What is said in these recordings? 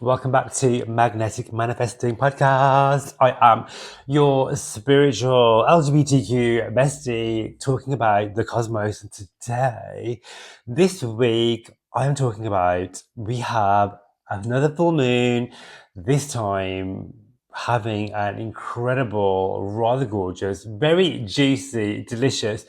Welcome back to Magnetic Manifesting Podcast. I am your spiritual LGBTQ bestie talking about the cosmos. And this week, I am talking about we have another full moon, this time having an incredible, rather gorgeous, very juicy, delicious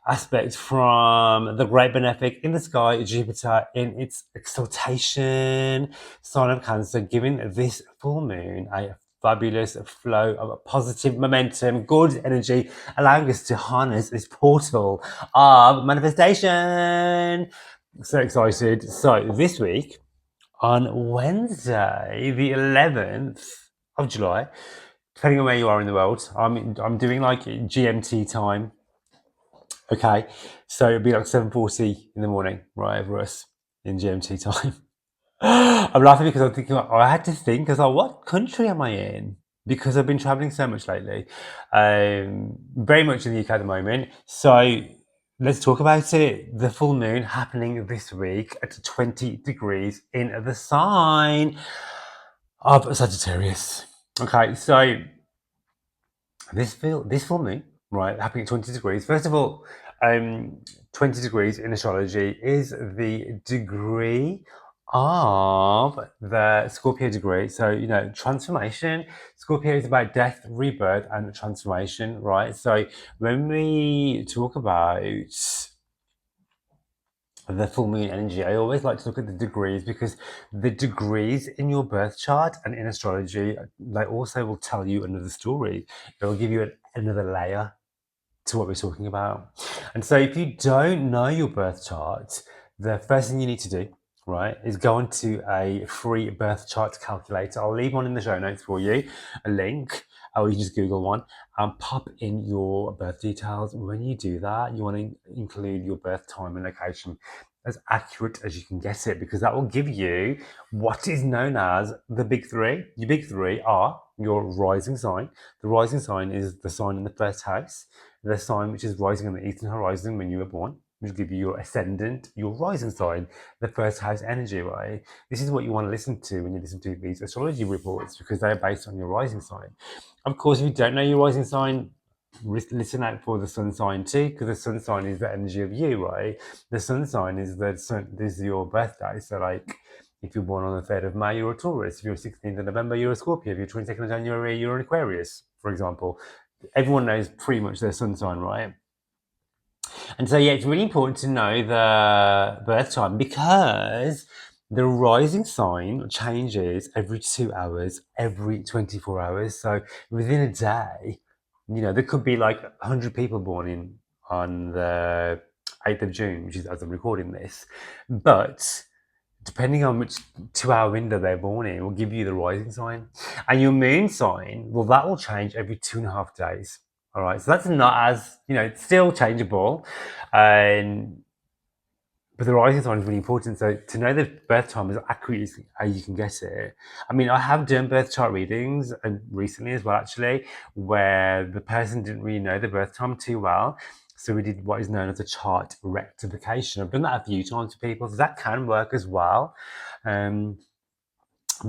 aspect from the great benefic in the sky, Jupiter in its exaltation sign of Cancer, giving this full moon a fabulous flow of positive momentum, good energy, allowing us to harness this portal of manifestation. So excited. So this week, on Wednesday, the 11th of July, depending on where you are in the world, I'm doing like GMT time. Okay, so it'd be like 7:40 in the morning, right, for us in GMT time. I'm laughing because I'm thinking, I had to think, because like, what country am I in? Because I've been traveling so much lately, very much in the UK at the moment. So let's talk about it. The full moon happening this week at 20 degrees in the sign of Sagittarius. Okay, so this full moon, right, happening at 20 degrees. First of all, 20 degrees in astrology is the degree of the Scorpio degree. So, transformation. Scorpio is about death, rebirth, and transformation, right? So when we talk about the full moon energy, I always like to look at the degrees, because the degrees in your birth chart and in astrology, they also will tell you another story. It will give you another layer to what we're talking about. And so if you don't know your birth chart, the first thing you need to do, right, is go onto a free birth chart calculator. I'll leave one in the show notes for you, a link, or you can just Google one and pop in your birth details. When you do that, you want to include your birth time and location as accurate as you can get it, because that will give you what is known as the big three. Your big three are your rising sign. The rising sign is the sign in the first house. The sign which is rising on the eastern horizon when you were born, which will give you your ascendant, your rising sign, the first house energy, right? This is what you want to listen to when you listen to these astrology reports, because they're based on your rising sign. Of course, if you don't know your rising sign, listen out for the sun sign too, because the sun sign is the energy of you, right? The sun sign is this is your birthday. So like, if you're born on the 3rd of May, you're a Taurus. If you're 16th of November, you're a Scorpio. If you're 22nd of January, you're an Aquarius, for example. Everyone knows pretty much their sun sign, right? And so, yeah, it's really important to know the birth time, because the rising sign changes every 2 hours, every 24 hours. So within a day, there could be like 100 people born on the 8th of June, which is as I'm recording this. But depending on which 2 hour window they're born in, will give you the rising sign. And your moon sign, well, that will change every 2.5 days. All right, so that's not as, it's still changeable. But the rising sign is really important. So to know the birth time as accurate as you can get it. I mean, I have done birth chart readings and recently as well, actually, where the person didn't really know the birth time too well. So we did what is known as a chart rectification. I've done that a few times for people, so that can work as well. But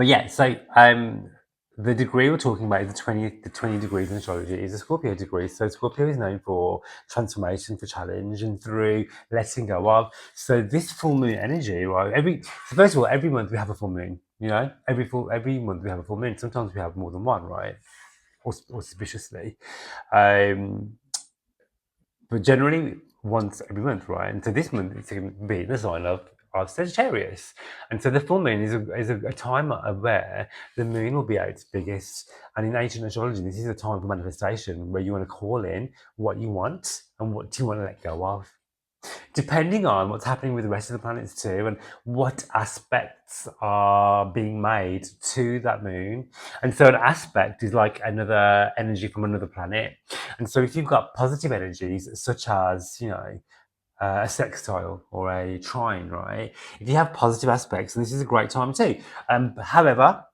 yeah, so the degree we're talking about is the 20 degrees in astrology is a Scorpio degree. So Scorpio is known for transformation, for challenge, and through letting go of. So this full moon energy, right? First of all, every month we have a full moon. Every month we have a full moon. Sometimes we have more than one, right? Auspiciously. But generally once every month, right? And so this month it's going to be the sign of Sagittarius. And so the full moon is a time where the moon will be at its biggest. And in ancient astrology, this is a time for manifestation, where you want to call in what you want and what do you want to let go of, depending on what's happening with the rest of the planets too, and what aspects are being made to that moon. And so an aspect is like another energy from another planet. And so if you've got positive energies, such as, a sextile or a trine, right? If you have positive aspects, and this is a great time too. However,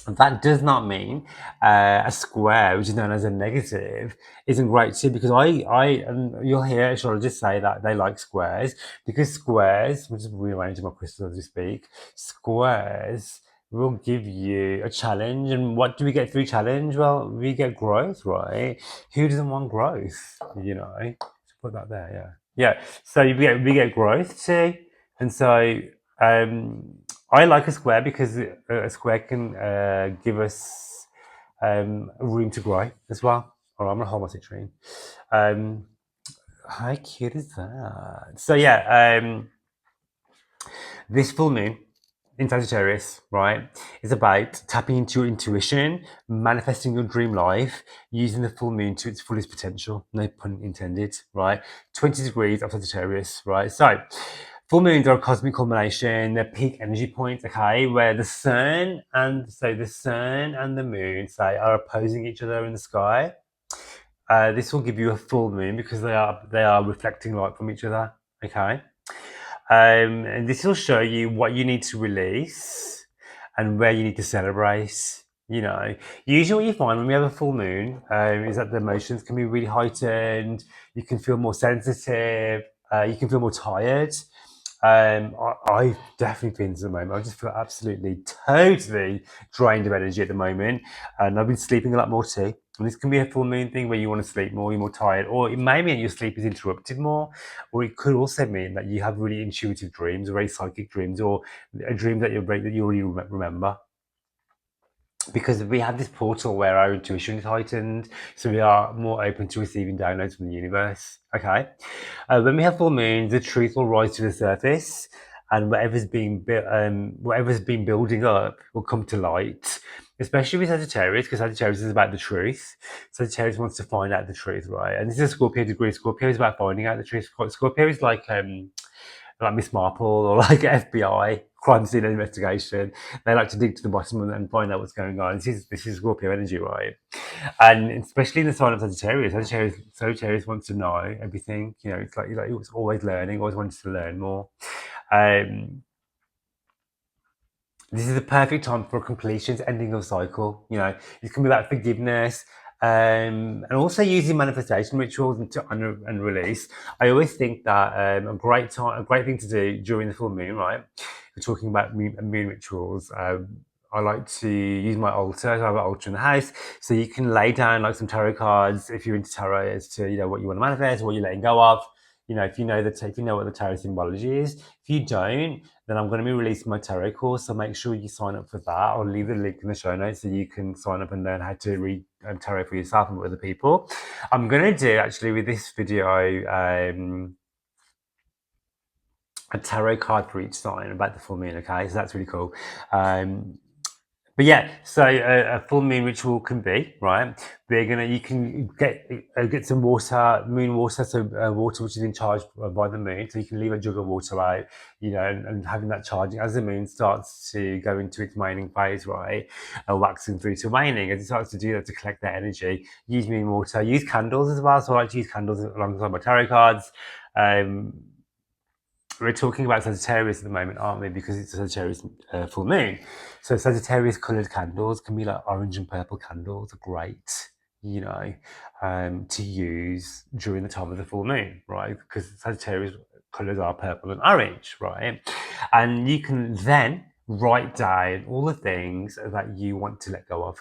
that does not mean a square, which is known as a negative, isn't great too, because and you'll hear astrologists say that they like squares, because squares, which is rearranging my crystals as we speak, squares will give you a challenge. And what do we get through challenge? Well, we get growth, right? Who doesn't want growth? You know, put that there, yeah. Yeah. So we get growth too. And so I like a square because a square can give us room to grow as well. All right, I'm gonna hold my citrine. How cute is that? So yeah, this full moon in Sagittarius, right, is about tapping into your intuition, manifesting your dream life, using the full moon to its fullest potential. No pun intended, right? 20 degrees of Sagittarius, right? So, full moons are a cosmic culmination, they're peak energy points, okay, where the sun and the moon, say, are opposing each other in the sky. This will give you a full moon because they are reflecting light from each other, okay? And this will show you what you need to release and where you need to celebrate. You know, usually what you find when we have a full moon is that the emotions can be really heightened. You can feel more sensitive. You can feel more tired. I definitely feel this at the moment. I just feel absolutely, totally drained of energy at the moment, and I've been sleeping a lot more too. And this can be a full moon thing where you want to sleep more, you're more tired, or it may mean your sleep is interrupted more, or it could also mean that you have really intuitive dreams, or very psychic dreams, or a dream that you already remember. Because we have this portal where our intuition is heightened, so we are more open to receiving downloads from the universe. Okay, when we have full moons, the truth will rise to the surface, and whatever's been building up will come to light. Especially with Sagittarius, because Sagittarius is about the truth. Sagittarius wants to find out the truth, right? And this is a Scorpio degree. Scorpio is about finding out the truth. Scorpio is like Miss Marple or like FBI crime scene investigation. They like to dig to the bottom and find out what's going on. This is Scorpio energy, right? And especially in the sign of Sagittarius, Sagittarius wants to know everything. You know, it's like it's always learning, always wants to learn more. Um, this is the perfect time for completion, ending of cycle. You know, it can be about forgiveness, and also using manifestation rituals and to honor and release. I always think that a great thing to do during the full moon, right? We're talking about moon rituals. I like to use my altar. I have an altar in the house, so you can lay down like some tarot cards if you're into tarot as to what you want to manifest, what you're letting go of. If you know what the tarot symbology is. If you don't, then I'm going to be releasing my tarot course. So make sure you sign up for that. I'll leave the link in the show notes so you can sign up and learn how to read tarot for yourself and with other people. I'm going to do actually with this video a tarot card for each sign about the full moon. Okay, so that's really cool. But yeah, so a full moon ritual can be right. You can get some water, moon water, so water which is in charge by the moon. So you can leave a jug of water out, and having that charging as the moon starts to go into its waning phase, right, waxing through to waning. As it starts to do that to collect that energy, use moon water, use candles as well. So I like to use candles alongside my tarot cards. We're talking about Sagittarius at the moment, aren't we? Because it's a Sagittarius full moon. So Sagittarius coloured candles can be like orange and purple candles are great, to use during the time of the full moon, right? Because Sagittarius colours are purple and orange, right? And you can then write down all the things that you want to let go of.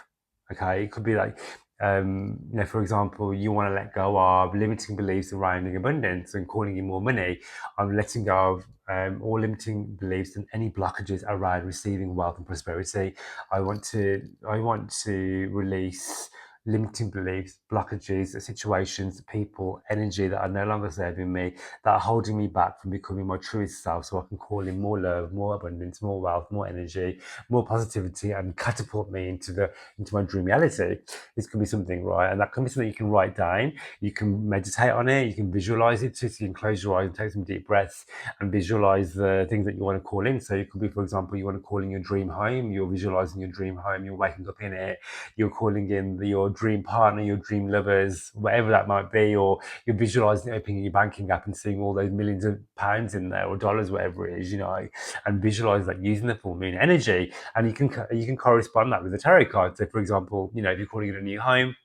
Okay, it could be like for example, you want to let go of limiting beliefs surrounding abundance and calling in more money. I'm letting go of all limiting beliefs and any blockages around receiving wealth and prosperity. I want to release limiting beliefs, blockages, situations, people, energy that are no longer serving me, that are holding me back from becoming my truest self, so I can call in more love, more abundance, more wealth, more energy, more positivity, and catapult me into my dream reality. This can be something, right? And that can be something you can write down. You can meditate on it. You can visualize it. So you can close your eyes and take some deep breaths and visualize the things that you want to call in. So it could be, for example, you want to call in your dream home. You're visualizing your dream home. You're waking up in it. You're calling in your dream partner, your dream lovers, whatever that might be, or you're visualizing opening your banking app and seeing all those millions of pounds in there or dollars, whatever it is, and visualize that using the full moon energy. And you can correspond that with the tarot card. So, for example, if you're calling it a new home,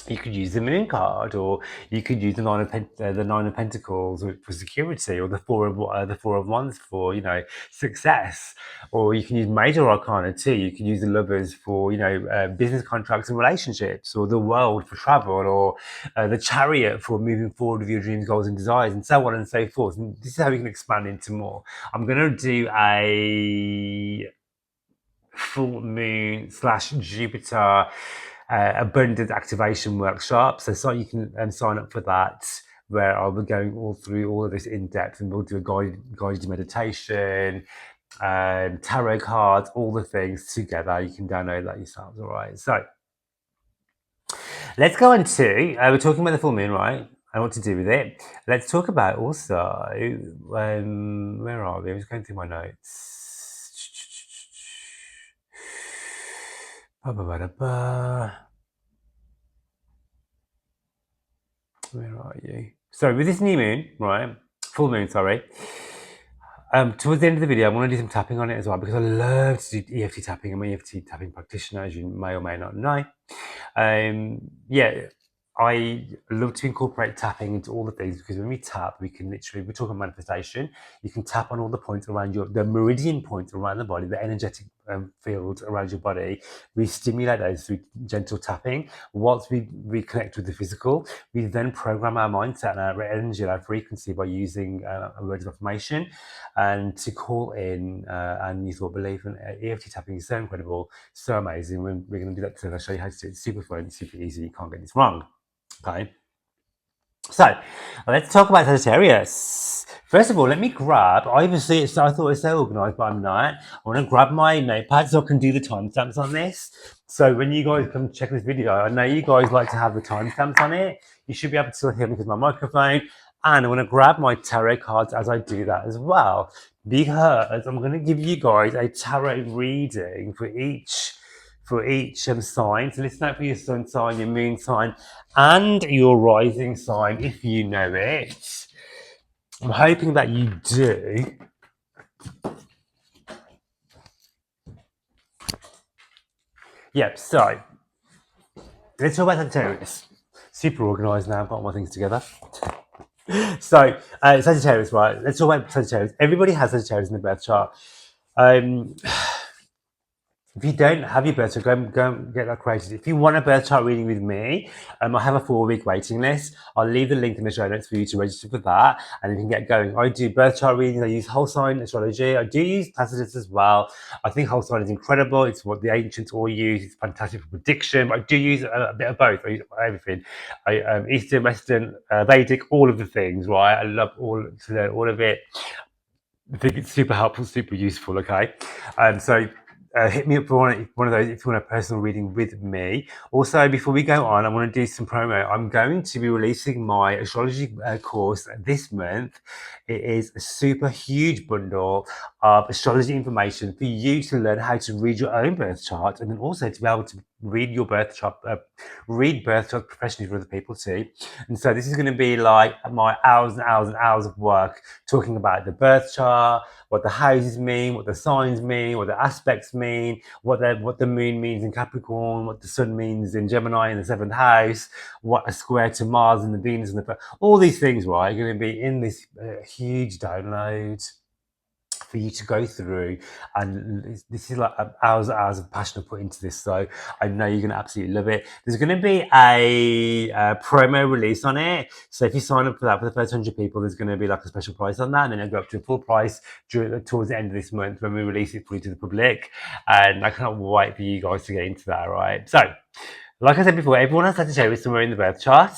you could use the Moon card, or you could use the Nine of Pentacles for security, or the Four of Wands for success, or you can use Major Arcana too. You can use the Lovers for business contracts and relationships, or the World for travel, or the Chariot for moving forward with your dreams, goals, and desires, and so on and so forth. And this is how we can expand into more. I'm going to do a full moon / Jupiter abundant activation workshop. So you can sign up for that, where I'll be going all through all of this in depth, and we'll do a guided meditation, tarot cards, all the things together. You can download that yourselves. All right. So let's go on to we're talking about the full moon, right? And what to do with it. Let's talk about also where are we? I'm just going through my notes. Where are you? So with this new moon, right? Full moon, sorry. Towards the end of the video, I want to do some tapping on it as well, because I love to do EFT tapping. I'm an EFT tapping practitioner, as you may or may not know. I love to incorporate tapping into all the things, because when we tap, we can literally, we're talking manifestation, you can tap on all the points around the meridian points around the body, the energetic field around your body. We stimulate those through gentle tapping. Once we connect with the physical, we then program our mindset and our energy and our frequency by using a word of affirmation and to call in our new thought belief. And EFT tapping is so incredible, so amazing. We're going to do that today. I'll show you how to do it. It's super fun, super easy. You can't get this wrong. Okay, so let's talk about Sagittarius. First of all, let me grab, I thought it was so organised, but I'm not. I want to grab my notepad so I can do the timestamps on this. So when you guys come check this video, I know you guys like to have the timestamps on it. You should be able to still hear me because my microphone. And I want to grab my tarot cards as I do that as well, because I'm going to give you guys a tarot reading for each sign. So listen out for your sun sign, your moon sign, and your rising sign if you know it. I'm hoping that you do. Yep, so let's talk about Sagittarius. Super organised now, I've got all my things together. So, Sagittarius, right? Let's talk about Sagittarius. Everybody has Sagittarius in the birth chart. If you don't have your birth chart, go and get that created. If you want a birth chart reading with me, I have a 4-week waiting list. I'll leave the link in the show notes for you to register for that, and you can get going. I do birth chart readings. I use whole sign astrology. I do use Tacitus as well. I think whole sign is incredible. It's what the ancients all use. It's fantastic for prediction. But I do use a bit of both. I use everything. Eastern, Western, Vedic, all of the things. Right? I love all of it. I think it's super helpful, super useful. Okay, so. Hit me up for one of those if you want a personal reading with me. Also, before we go on, I want to do some promo. I'm going to be releasing my astrology course this month. It is a super huge bundle of astrology information for you to learn how to read your own birth chart, and then also to be able to read your birth chart, read birth charts professionally for other people too. And so this is going to be like my hours and hours and hours of work talking about the birth chart, what the houses mean, what the signs mean, what the aspects mean, what the moon means in Capricorn, what the sun means in Gemini in the 7th house, what a square to Mars and the Venus and all these things, right, are going to be in this huge download for you to go through, and this is like hours and hours of passion I put into this, so I know you're going to absolutely love it. There's going to be a promo release on it, so if you sign up for that for the first 100 people, there's going to be like a special price on that, and then it'll go up to a full price towards the end of this month when we release it fully to the public, and I can't wait for you guys to get into that. Right, so like I said before, everyone has Sagittarius somewhere in the birth chart.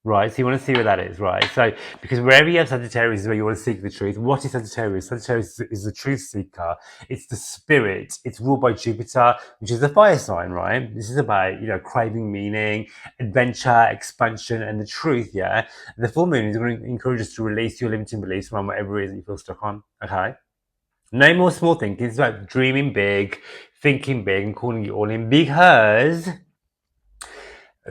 Right, so you want to see where that is, right? So, because wherever you have Sagittarius is where you want to seek the truth. What is Sagittarius? Sagittarius is the truth seeker. It's the spirit. It's ruled by Jupiter, which is the fire sign, right? This is about, craving meaning, adventure, expansion, and the truth, yeah? The full moon is going to encourage us to release your limiting beliefs around whatever it is that you feel stuck on, okay? No more small thinking. It's about dreaming big, thinking big, and calling it all in, because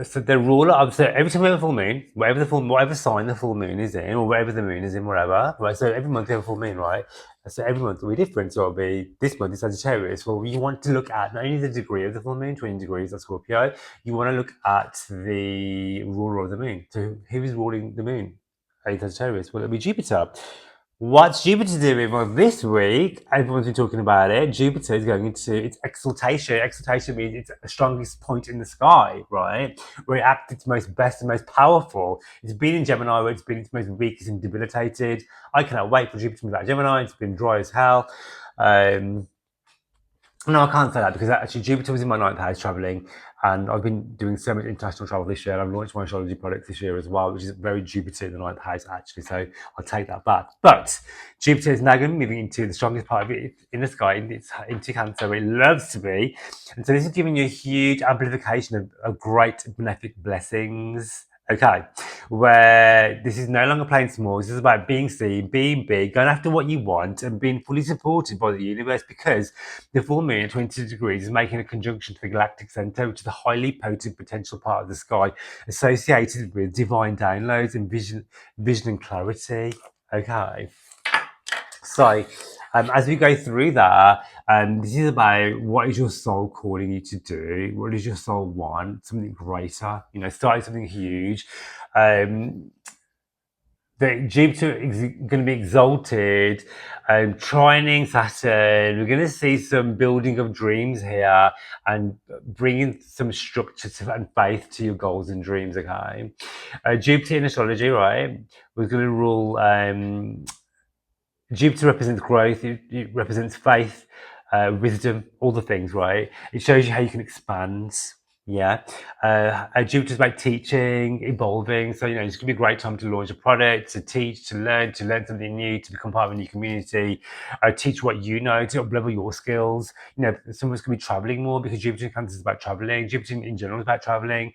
So the rule of so every time we have a full moon, whatever sign the full moon is in, or wherever the moon is in, whatever, right? So every month we have a full moon, right? So every month will be different. So it'll be this month is Sagittarius. Well, you want to look at not only the degree of the full moon, 20 degrees of Scorpio, you want to look at the ruler of the moon. So who is ruling the moon? Sagittarius. Well, it'll be Jupiter. What's Jupiter doing? Well, this week, everyone's been talking about it. Jupiter is going into its exaltation. Exaltation means it's the strongest point in the sky, right? Where it acts its most best and most powerful. It's been in Gemini, where it's been its most weakest and debilitated. I cannot wait for Jupiter to move out of Gemini. It's been dry as hell. No, I can't say that because actually Jupiter was in my ninth house traveling, and I've been doing so much international travel this year. And I've launched my astrology products this year as well, which is very Jupiter in the ninth house actually. So I'll take that back. But Jupiter is now going to be moving into the strongest part of it in the sky, into Cancer, where it loves to be. And so this is giving you a huge amplification of great benefic blessings. Okay, where this is no longer playing small. This is about being seen, being big, going after what you want, and being fully supported by the universe, because the full moon at 20 degrees is making a conjunction to the galactic center, which is the highly potent potential part of the sky associated with divine downloads and vision and clarity. Okay. So, as we go through that, this is about what is your soul calling you to do? What does your soul want? Something greater, starting something huge. The Jupiter is going to be exalted, trining Saturn. We're going to see some building of dreams here and bringing some structure and faith to your goals and dreams. Okay, Jupiter in astrology, right? We're going to rule. Jupiter represents growth. It represents faith, wisdom, all the things, right? It shows you how you can expand. Yeah. Jupiter's about teaching, evolving. So, it's going to be a great time to launch a product, to teach, to learn something new, to become part of a new community, teach what you know, to up-level your skills. Some of us can be traveling more because Jupiter in Cancer is about traveling. Jupiter in general is about traveling.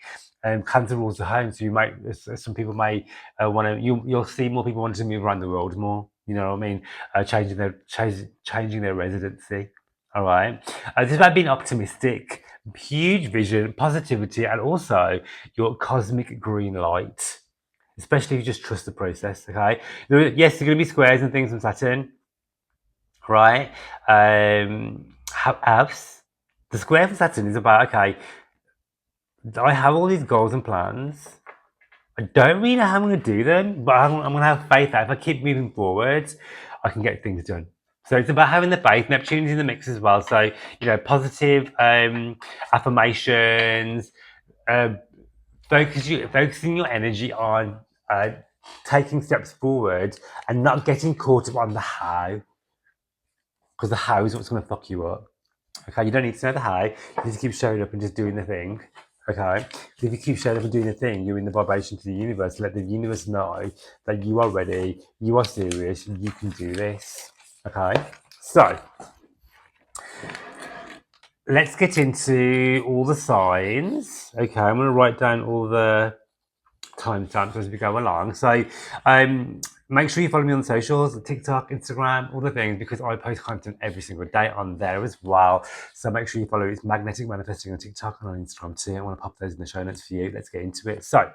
Cancer rules the home, so some people may want to. You'll see more people wanting to move around the world more. You know what I mean? Changing their residency. All right. This is about being optimistic, huge vision, positivity, and also your cosmic green light. Especially if you just trust the process. Okay. Yes, there are going to be squares and things from Saturn. Right. House. The square for Saturn is about, okay, I have all these goals and plans. I don't really know how I'm going to do them, but I'm going to have faith that if I keep moving forward, I can get things done. So it's about having the faith. Neptune's in the mix as well. So, positive affirmations, focusing your energy on taking steps forward and not getting caught up on the how, because the how is what's going to fuck you up. Okay, you don't need to know the how. You need to keep showing up and just doing the thing. Okay, so if you keep showing up and doing the thing, you're in the vibration to the universe. Let the universe know that you are ready, you are serious, you can do this. Okay, so let's get into all the signs. Okay, I'm going to write down all the timestamps as we go along. So make sure you follow me on the socials, TikTok, Instagram, all the things, because I post content every single day on there as well. So make sure you follow It's Magnetic Manifesting on TikTok and on Instagram too. I want to pop those in the show notes for you. Let's get into it. So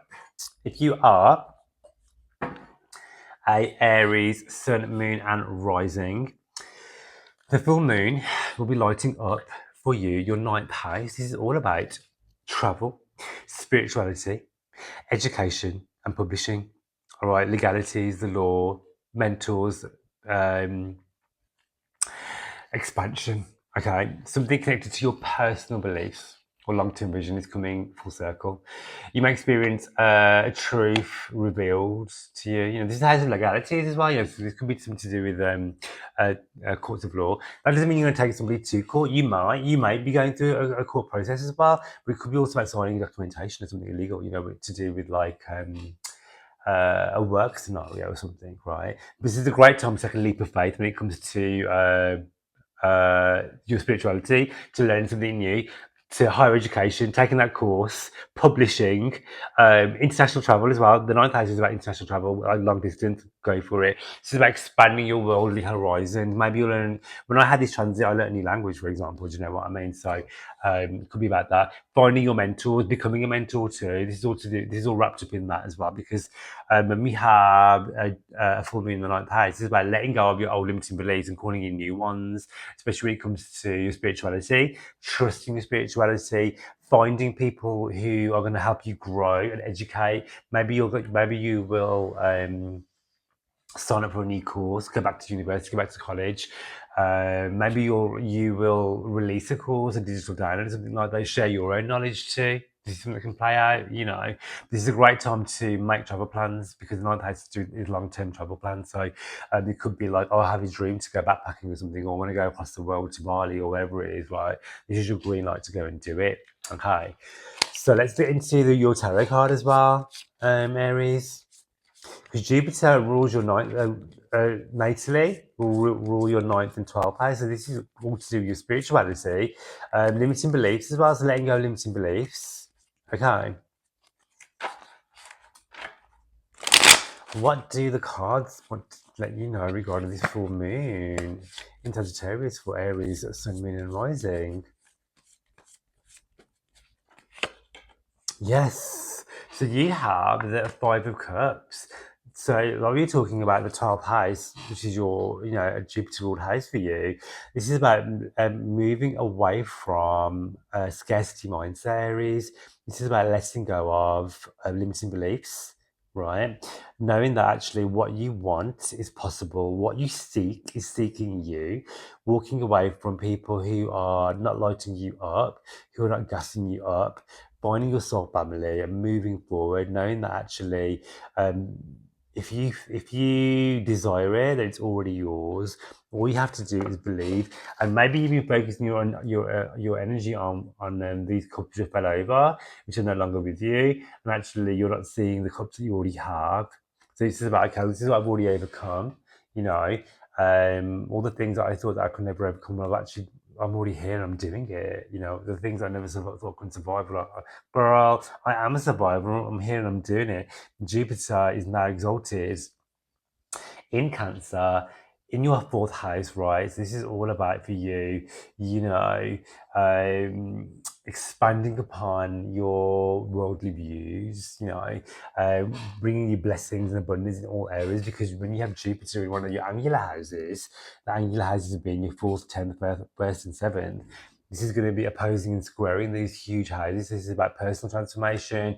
if you are a Aries, Sun, Moon and Rising, the full moon will be lighting up for you your ninth house. This is all about travel, spirituality, education and publishing. All right, legalities, the law, mentors, expansion. Okay, something connected to your personal beliefs or long-term vision is coming full circle. You may experience a truth revealed to you. This has legalities as well. So this could be something to do with courts of law. That doesn't mean you're going to take somebody to court. You might be going through a court process as well, but it could be also about signing documentation or something illegal. To do with like a work scenario or something, right? This is a great time to take a leap of faith when it comes to your spirituality, to learn something new, to higher education, taking that course, publishing, international travel as well. The ninth house is about international travel, like long distance, go for it. It's about expanding your worldly horizon. Maybe you'll learn, when I had this transit, I learned a new language, for example. Do you know what I mean? So it could be about that. Finding your mentors, becoming a mentor too. This is all wrapped up in that as well, because when we have a full moon in the ninth house, it's about letting go of your old limiting beliefs and calling in new ones, especially when it comes to your spirituality, trusting your spirituality, finding people who are going to help you grow and educate. Maybe you will sign up for a new course, go back to university, go back to college. Maybe you will release a course, a digital download, something like that. Share your own knowledge too. This is something that can play out. This is a great time to make travel plans, because the ninth house is long-term travel plans. So it could be like, oh, I have a dream to go backpacking or something, or I want to go across the world to Bali or wherever it is. Right, this is your green light to go and do it. Okay, so let's get into your tarot card as well, Aries. Because Jupiter rules your ninth, natally, will rule your ninth and 12th house. So this is all to do with your spirituality, limiting beliefs as well. So letting go of limiting beliefs. Okay. What do the cards want to let you know regarding this full moon in Sagittarius for Aries, Sun, Moon, and Rising? Yes. So you have the Five of Cups. So, like we're talking about the 12th house, which is your, a Jupiter ruled house for you. This is about moving away from scarcity mindset, Aries. This is about letting go of limiting beliefs, right? Knowing that actually what you want is possible, what you seek is seeking you, walking away from people who are not lighting you up, who are not gassing you up, finding your soul family and moving forward, knowing that actually, if you desire it, that it's already yours. All you have to do is believe, and maybe even focusing your energy on these cups that fell over, which are no longer with you, and actually you're not seeing the cups that you already have. So this is about, okay, this is what I've already overcome. All the things that I thought that I could never overcome, I'm already here and I'm doing it. The things I never thought I couldn't survive. Like, girl, I am a survivor. I'm here and I'm doing it. Jupiter is now exalted in Cancer, in your fourth house, right? So this is all about for you, expanding upon your worldly views, bringing you blessings and abundance in all areas. Because when you have Jupiter in one of your angular houses, the angular houses being your fourth, 10th, first, and seventh. This is going to be opposing and squaring these huge houses. This is about personal transformation,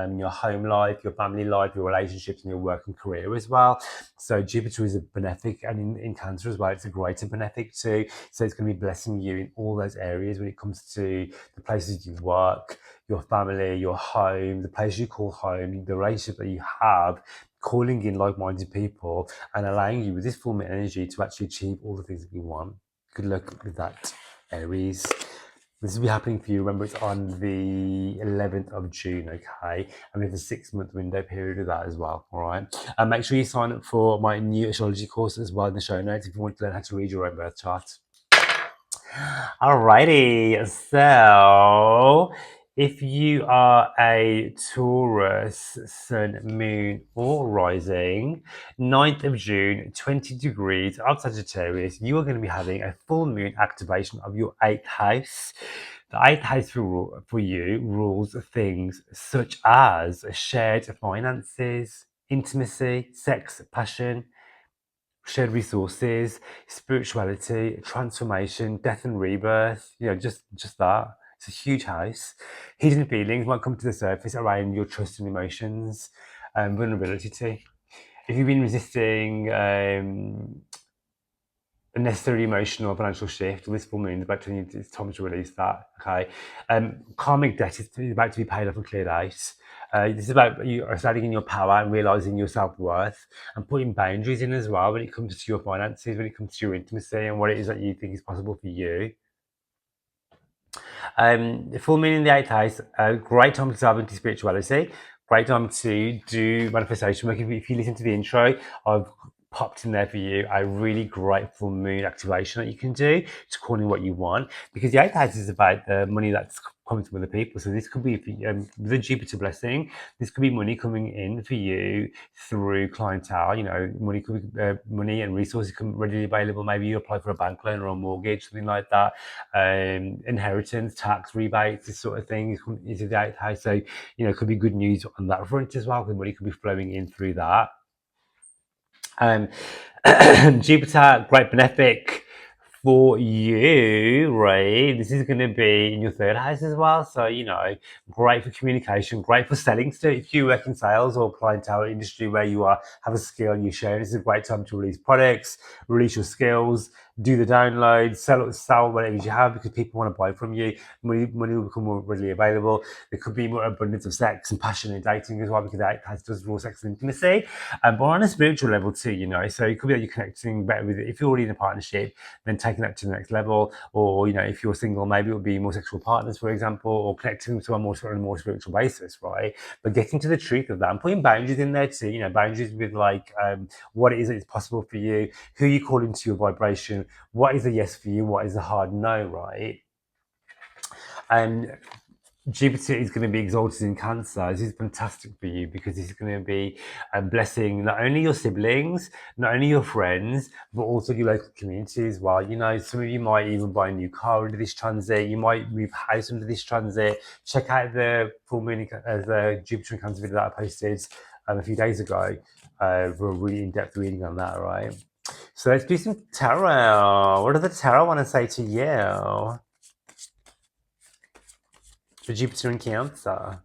in your home life, your family life, your relationships, and your work and career as well. So Jupiter is a benefic, and in Cancer as well, it's a greater benefic too. So it's going to be blessing you in all those areas when it comes to the places you work, your family, your home, the place you call home, the relationship that you have, calling in like-minded people and allowing you with this full moon energy to actually achieve all the things that you want. Good luck with that, Aries. This will be happening for you. Remember, it's on the 11th of June, okay? And we have a 6-month window period of that as well, all right? And make sure you sign up for my new astrology course as well in the show notes if you want to learn how to read your own birth chart. Alrighty, so if you are a Taurus, Sun, Moon, or Rising, 9th of June, 20 degrees of Sagittarius, you are going to be having a full moon activation of your 8th house. The 8th house for you rules things such as shared finances, intimacy, sex, passion, shared resources, spirituality, transformation, death and rebirth, just that. It's a huge house. Hidden feelings might come to the surface around your trust and emotions and vulnerability too. If you've been resisting unnecessary emotional or financial shift, this full moon is about to, it's time to release that, okay? Karmic debt is about to be paid off and cleared out. This is about you standing in your power and realizing your self-worth and putting boundaries in as well when it comes to your finances, when it comes to your intimacy and what it is that you think is possible for you. The full moon in the 8th house, a great time to dive into spirituality, great time to do manifestation work. If you listen to the intro, I've popped in there for you a really great full moon activation that you can do to call in what you want, because the 8th house is about the money that's coming from other people. So this could be with a Jupiter blessing, this could be money coming in for you through clientele. Money could be money and resources come readily available. Maybe you apply for a bank loan or a mortgage, something like that. Inheritance, tax rebates, this sort of thing is the 8th house. So it could be good news on that front as well, because money could be flowing in through that. Jupiter, great benefic for you, right? This is going to be in your 3rd house as well. So, great for communication, great for selling. So if you work in sales or clientele industry where you have a skill and you share, this is a great time to release products, release your skills, do the downloads, sell whatever you have, because people want to buy from you. Money will become more readily available. There could be more abundance of sex and passion and dating as well, because that does raw sex and intimacy. But on a spiritual level too, so it could be that you're connecting better with it. If you're already in a partnership, then taking that to the next level. Or, if you're single, maybe it would be more sexual partners, for example, or connecting to a more spiritual basis, right? But getting to the truth of that and putting boundaries in there too, boundaries with what it is that is possible for you, who you call into your vibration, what is a yes for you, what is a hard no, right? And Jupiter is going to be exalted in Cancer. This is fantastic for you, because this is going to be blessing not only your siblings, not only your friends, but also your local community as well. Some of you might even buy a new car under this transit. You might move house under this transit. Check out the full moon, the Jupiter in Cancer video that I posted a few days ago for a really in-depth reading on that, right? So let's do some tarot. What does the tarot want to say to you? For Jupiter in Cancer.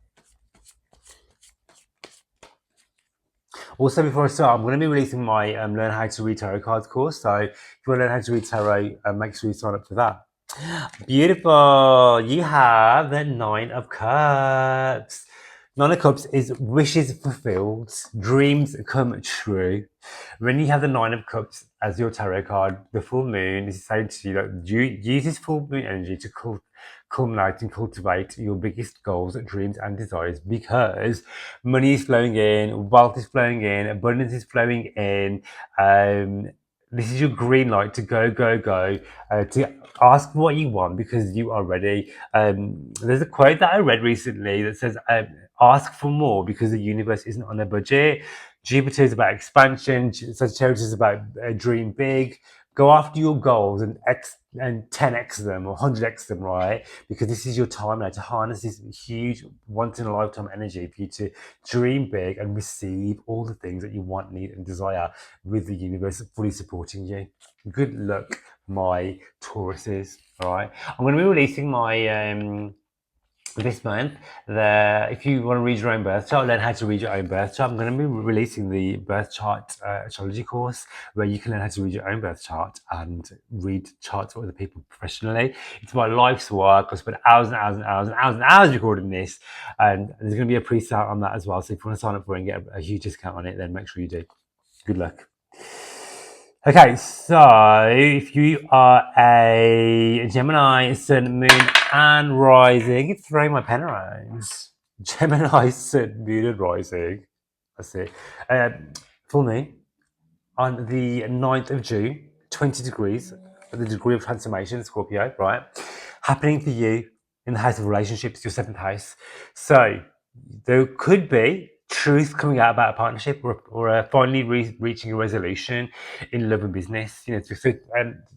Also, before I start, I'm going to be releasing my Learn How to Read Tarot Cards course. So if you want to learn how to read tarot, make sure you sign up for that. Beautiful. You have the 9 of Cups. 9 of Cups is wishes fulfilled, dreams come true. When you have the 9 of Cups as your tarot card, the full moon is saying to you that you use this full moon energy to culminate and cultivate your biggest goals, dreams, and desires, because money is flowing in, wealth is flowing in, abundance is flowing in. This is your green light to go, to ask what you want, because you are ready. There's a quote that I read recently that says, ask for more, because the universe isn't on a budget. Jupiter is about expansion. Sagittarius is about dream big. Go after your goals and 10x them or 100x them, right? Because this is your time now to harness this huge once-in-a-lifetime energy for you to dream big and receive all the things that you want, need, and desire, with the universe fully supporting you. Good luck, my Tauruses, all right? I'm going to be releasing my... this month, if you want to read your own birth chart, learn how to read your own birth chart, I'm going to be releasing the birth chart astrology course, where you can learn how to read your own birth chart and read charts for other people professionally. It's my life's work. I spent hours and hours and hours and hours and hours recording this, and there's going to be a pre-sale on that as well. So if you want to sign up for it and get a huge discount on it, then make sure you do. Good luck. Okay, so if you are a Gemini, Sun, Moon, and Rising, it's throwing my pen around. Gemini, Sun, Moon, and Rising. That's it. Full moon on the 9th of June, 20 degrees, the degree of transformation, Scorpio, right? Happening for you in the house of relationships, your 7th house. So there could be truth coming out about a partnership, or finally reaching a resolution in love and business.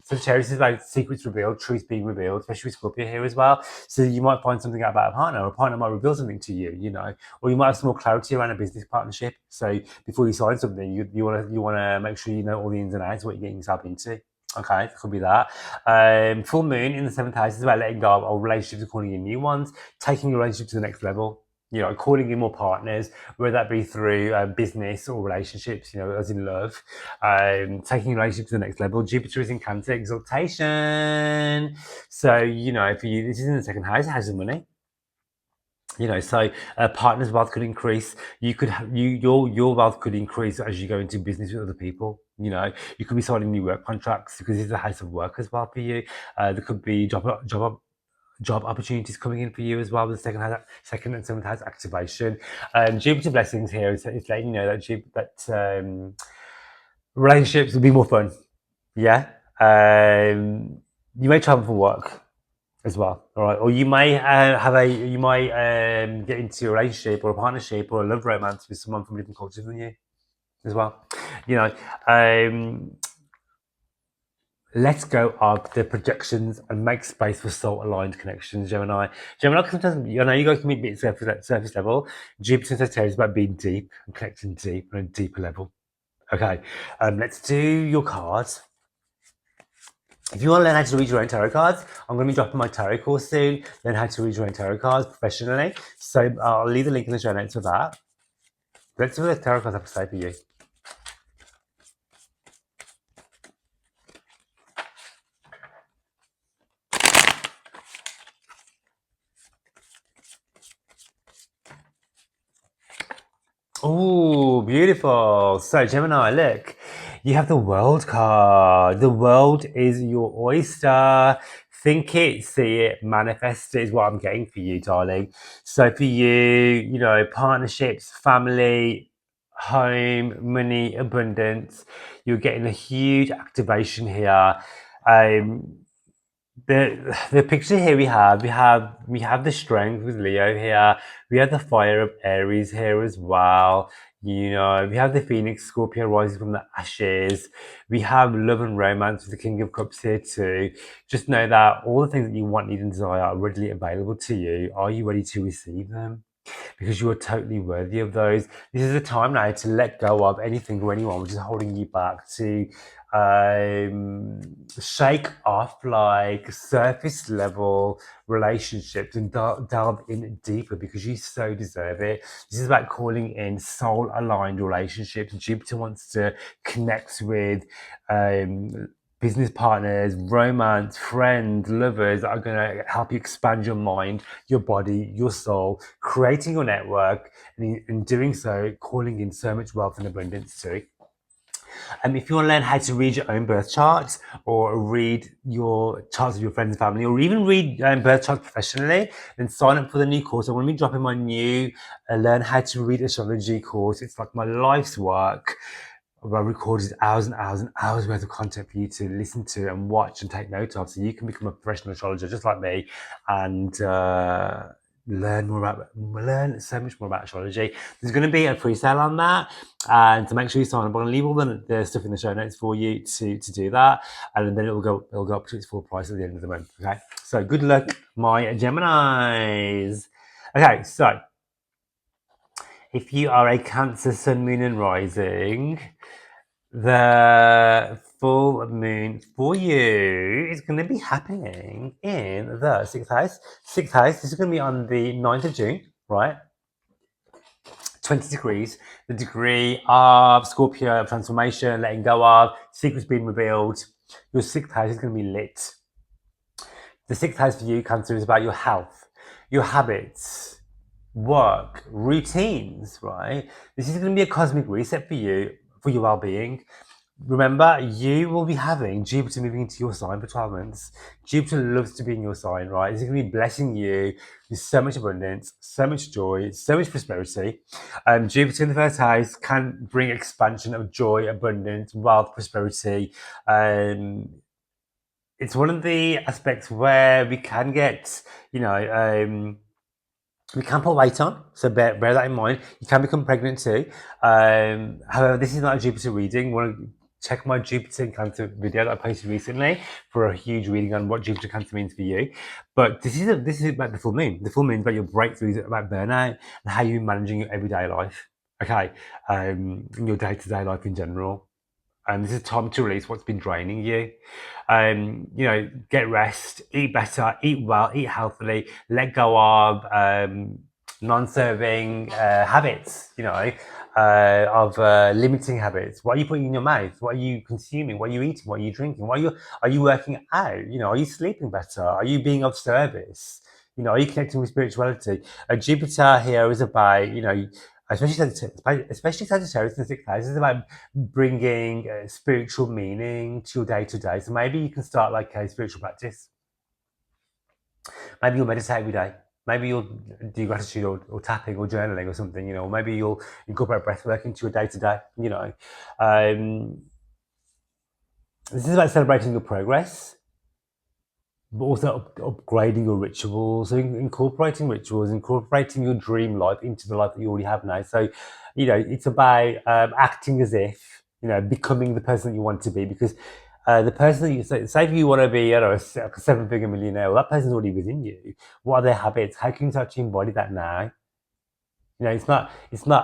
Sagittarius is like secrets revealed, truth being revealed, especially with Scorpio here as well. So you might find something out about a partner, or a partner might reveal something to you, or you might have some more clarity around a business partnership. So before you sign something, you want to make sure you know all the ins and outs, what you're getting yourself into. Okay, it could be that. Full moon in the 7th house is about letting go of old relationships and calling in new ones, taking your relationship to the next level. Calling in more partners, whether that be through business or relationships, as in love, taking relationships to the next level. Jupiter is in Cancer, exaltation. So, for you, this is in the 2nd house, house of money. So partners' wealth could increase. You could have your wealth could increase as you go into business with other people. You could be signing new work contracts, because this is a house of work as well for you. There could be job opportunities coming in for you as well, with the 2nd and 7th house activation. Jupiter blessings here is letting you know that Relationships will be more fun. Yeah. You may travel for work as well. All right. Or you may you might get into a relationship or a partnership or a love romance with someone from a different culture than you as well. You know, let go of the projections and make space for soul-aligned connections, Gemini. Gemini, sometimes, you know, you guys can be a bit surface level. Jupiter and Sagittarius is about being deep and connecting deep on a deeper level. Okay, let's do your cards. If you want to learn how to read your own tarot cards, I'm going to be dropping my tarot course soon. Learn how to read your own tarot cards professionally. So I'll leave the link in the show notes for that. Let's see what the tarot cards have to say for you. Oh, beautiful. So, Gemini, look, you have the World card. The world is your oyster. Think it, see it, manifest it is what I'm getting for you, darling. So, for you, you know, partnerships, family, home, money, abundance, you're getting a huge activation here. Um, the picture here we have the strength with Leo here. We have the fire of Aries here as well. You know, we have the Phoenix Scorpio rising from the ashes. We have love and romance with the King of Cups here too. Just know that all the things that you want, need, and desire are readily available to you. Are you ready to receive them? Because you are totally worthy of those. This is a time now to let go of anything or anyone which is holding you back, to shake off like surface level relationships and delve in deeper, because you so deserve it. This is about calling in soul aligned relationships. Jupiter wants to connect with business partners, romance, friends, lovers that are going to help you expand your mind, your body, your soul, creating your network, and in doing so, calling in so much wealth and abundance too. If you want to learn how to read your own birth charts, or read your charts of your friends and family, or even read birth charts professionally, then sign up for the new course. I'm going to be dropping my new Learn How to Read Astrology course. It's like my life's work. I recorded hours and hours and hours worth of content for you to listen to and watch and take note of, so you can become a professional astrologer just like me and learn so much more about astrology. There's going to be a pre-sale on that, and to make sure you sign up, I'm going to leave all the stuff in the show notes for you to do that, and then it'll go up to its full price at the end of the month. Okay, so good luck, my Geminis. Okay, so if you are a Cancer, Sun, Moon, and Rising, the full moon for you is going to be happening in the sixth house. Sixth house, this is going to be on the 9th of June, right? 20 degrees, the degree of Scorpio transformation, letting go of, secrets being revealed. Your sixth house is going to be lit. The sixth house for you, Cancer, is about your health, your habits, work, routines, right? This is going to be a cosmic reset for you, for your well-being. Remember, you will be having Jupiter moving into your sign for 12 months. Jupiter loves to be in your sign, right? It's going to be blessing you with so much abundance, so much joy, so much prosperity. Jupiter in the first house can bring expansion of joy, abundance, wealth, prosperity. It's one of the aspects where we can get, you know, we can put weight on, so bear that in mind. You can become pregnant too. However, this is not a Jupiter reading. You want to check my Jupiter and Cancer video that I posted recently for a huge reading on what Jupiter Cancer means for you. But this is about the full moon. The full moon is about your breakthroughs, about burnout, and how you're managing your everyday life. Okay, your day-to-day life in general. And this is time to release what's been draining you. You know, get rest, eat better, eat well, eat healthily, let go of non-serving habits, you know, of limiting habits. What are you putting in your mouth? What are you consuming? What are you eating? What are you drinking? Are you working out? You know, are you sleeping better? Are you being of service? You know, are you connecting with spirituality? Jupiter here is about, you know, especially Sagittarius in the sixth house, is about bringing spiritual meaning to your day to day. So maybe you can start like a spiritual practice. Maybe you'll meditate every day. Maybe you'll do gratitude or tapping or journaling or something, you know. Or maybe you'll incorporate breath work into your day to day, you know. This is about celebrating your progress, but also upgrading your rituals. So incorporating rituals, incorporating your dream life into the life that you already have now. So, it's about acting as if, becoming the person that you want to be, because the person that you say if you want to be, a seven-figure millionaire, well, that person's already within you. What are their habits? How can you actually embody that now? It's not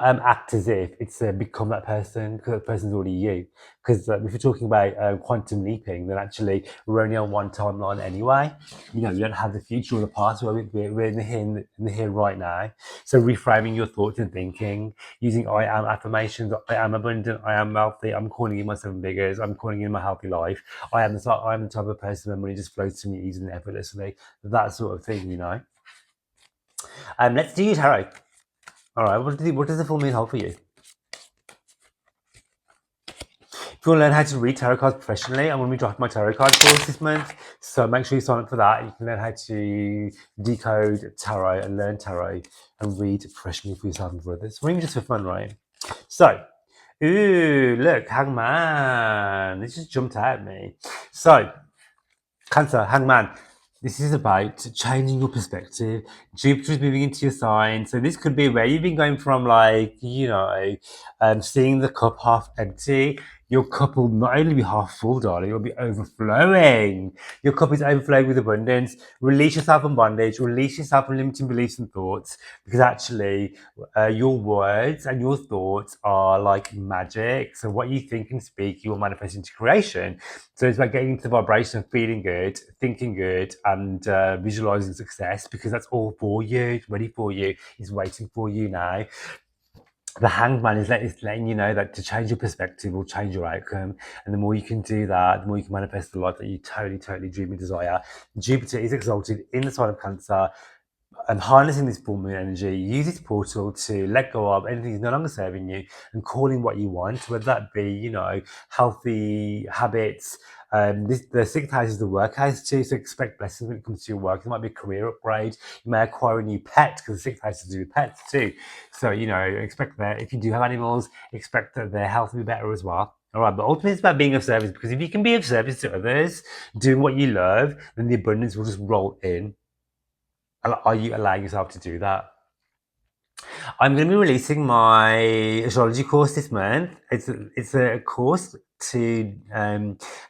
act as if, it's become that person, because that person's already you. Because if you're talking about quantum leaping, then actually we're only on one timeline anyway. We don't have the future or the past. We're in the here right now. So reframing your thoughts and thinking, using I am affirmations. I am abundant. I am wealthy. I'm calling in my seven figures. I'm calling in my healthy life. I am the type of person where money just flows to me easily and effortlessly. That sort of thing. Let's do tarot. All right, what does the full moon hold for you? If you want to learn how to read tarot cards professionally, I'm going to be dropping my tarot card course this month. So make sure you sign up for that. You can learn how to decode tarot and learn tarot and read professionally for yourself and for others. Or even just for fun, right? So, look, Hangman. This just jumped out at me. So, Cancer, Hangman. This is about changing your perspective. Jupiter is moving into your sign. So this could be where you've been going from, seeing the cup half empty. Your cup will not only be half full, darling, it'll be overflowing. Your cup is overflowing with abundance. Release yourself from bondage. Release yourself from limiting beliefs and thoughts, because actually your words and your thoughts are like magic. So what you think and speak, you will manifest into creation. So it's about getting into the vibration of feeling good, thinking good, and visualizing success, because that's all for you. It's ready for you. It's waiting for you now. The Hanged Man is letting you know that to change your perspective will change your outcome. And the more you can do that, the more you can manifest the life that you totally, totally dream and desire. Jupiter is exalted in the sign of Cancer, and harnessing this full moon energy. Use this portal to let go of anything that's no longer serving you and call in what you want, whether that be, healthy habits. The sixth house is the work house too, so expect blessings when it comes to your work. There might be a career upgrade. You may acquire a new pet, because the sixth house is to do with pets too. So, expect that. If you do have animals, expect that their health will be better as well. All right, but ultimately it's about being of service, because if you can be of service to others, doing what you love, then the abundance will just roll in. Are you allowing yourself to do that? I'm going to be releasing my astrology course this month. It's a course to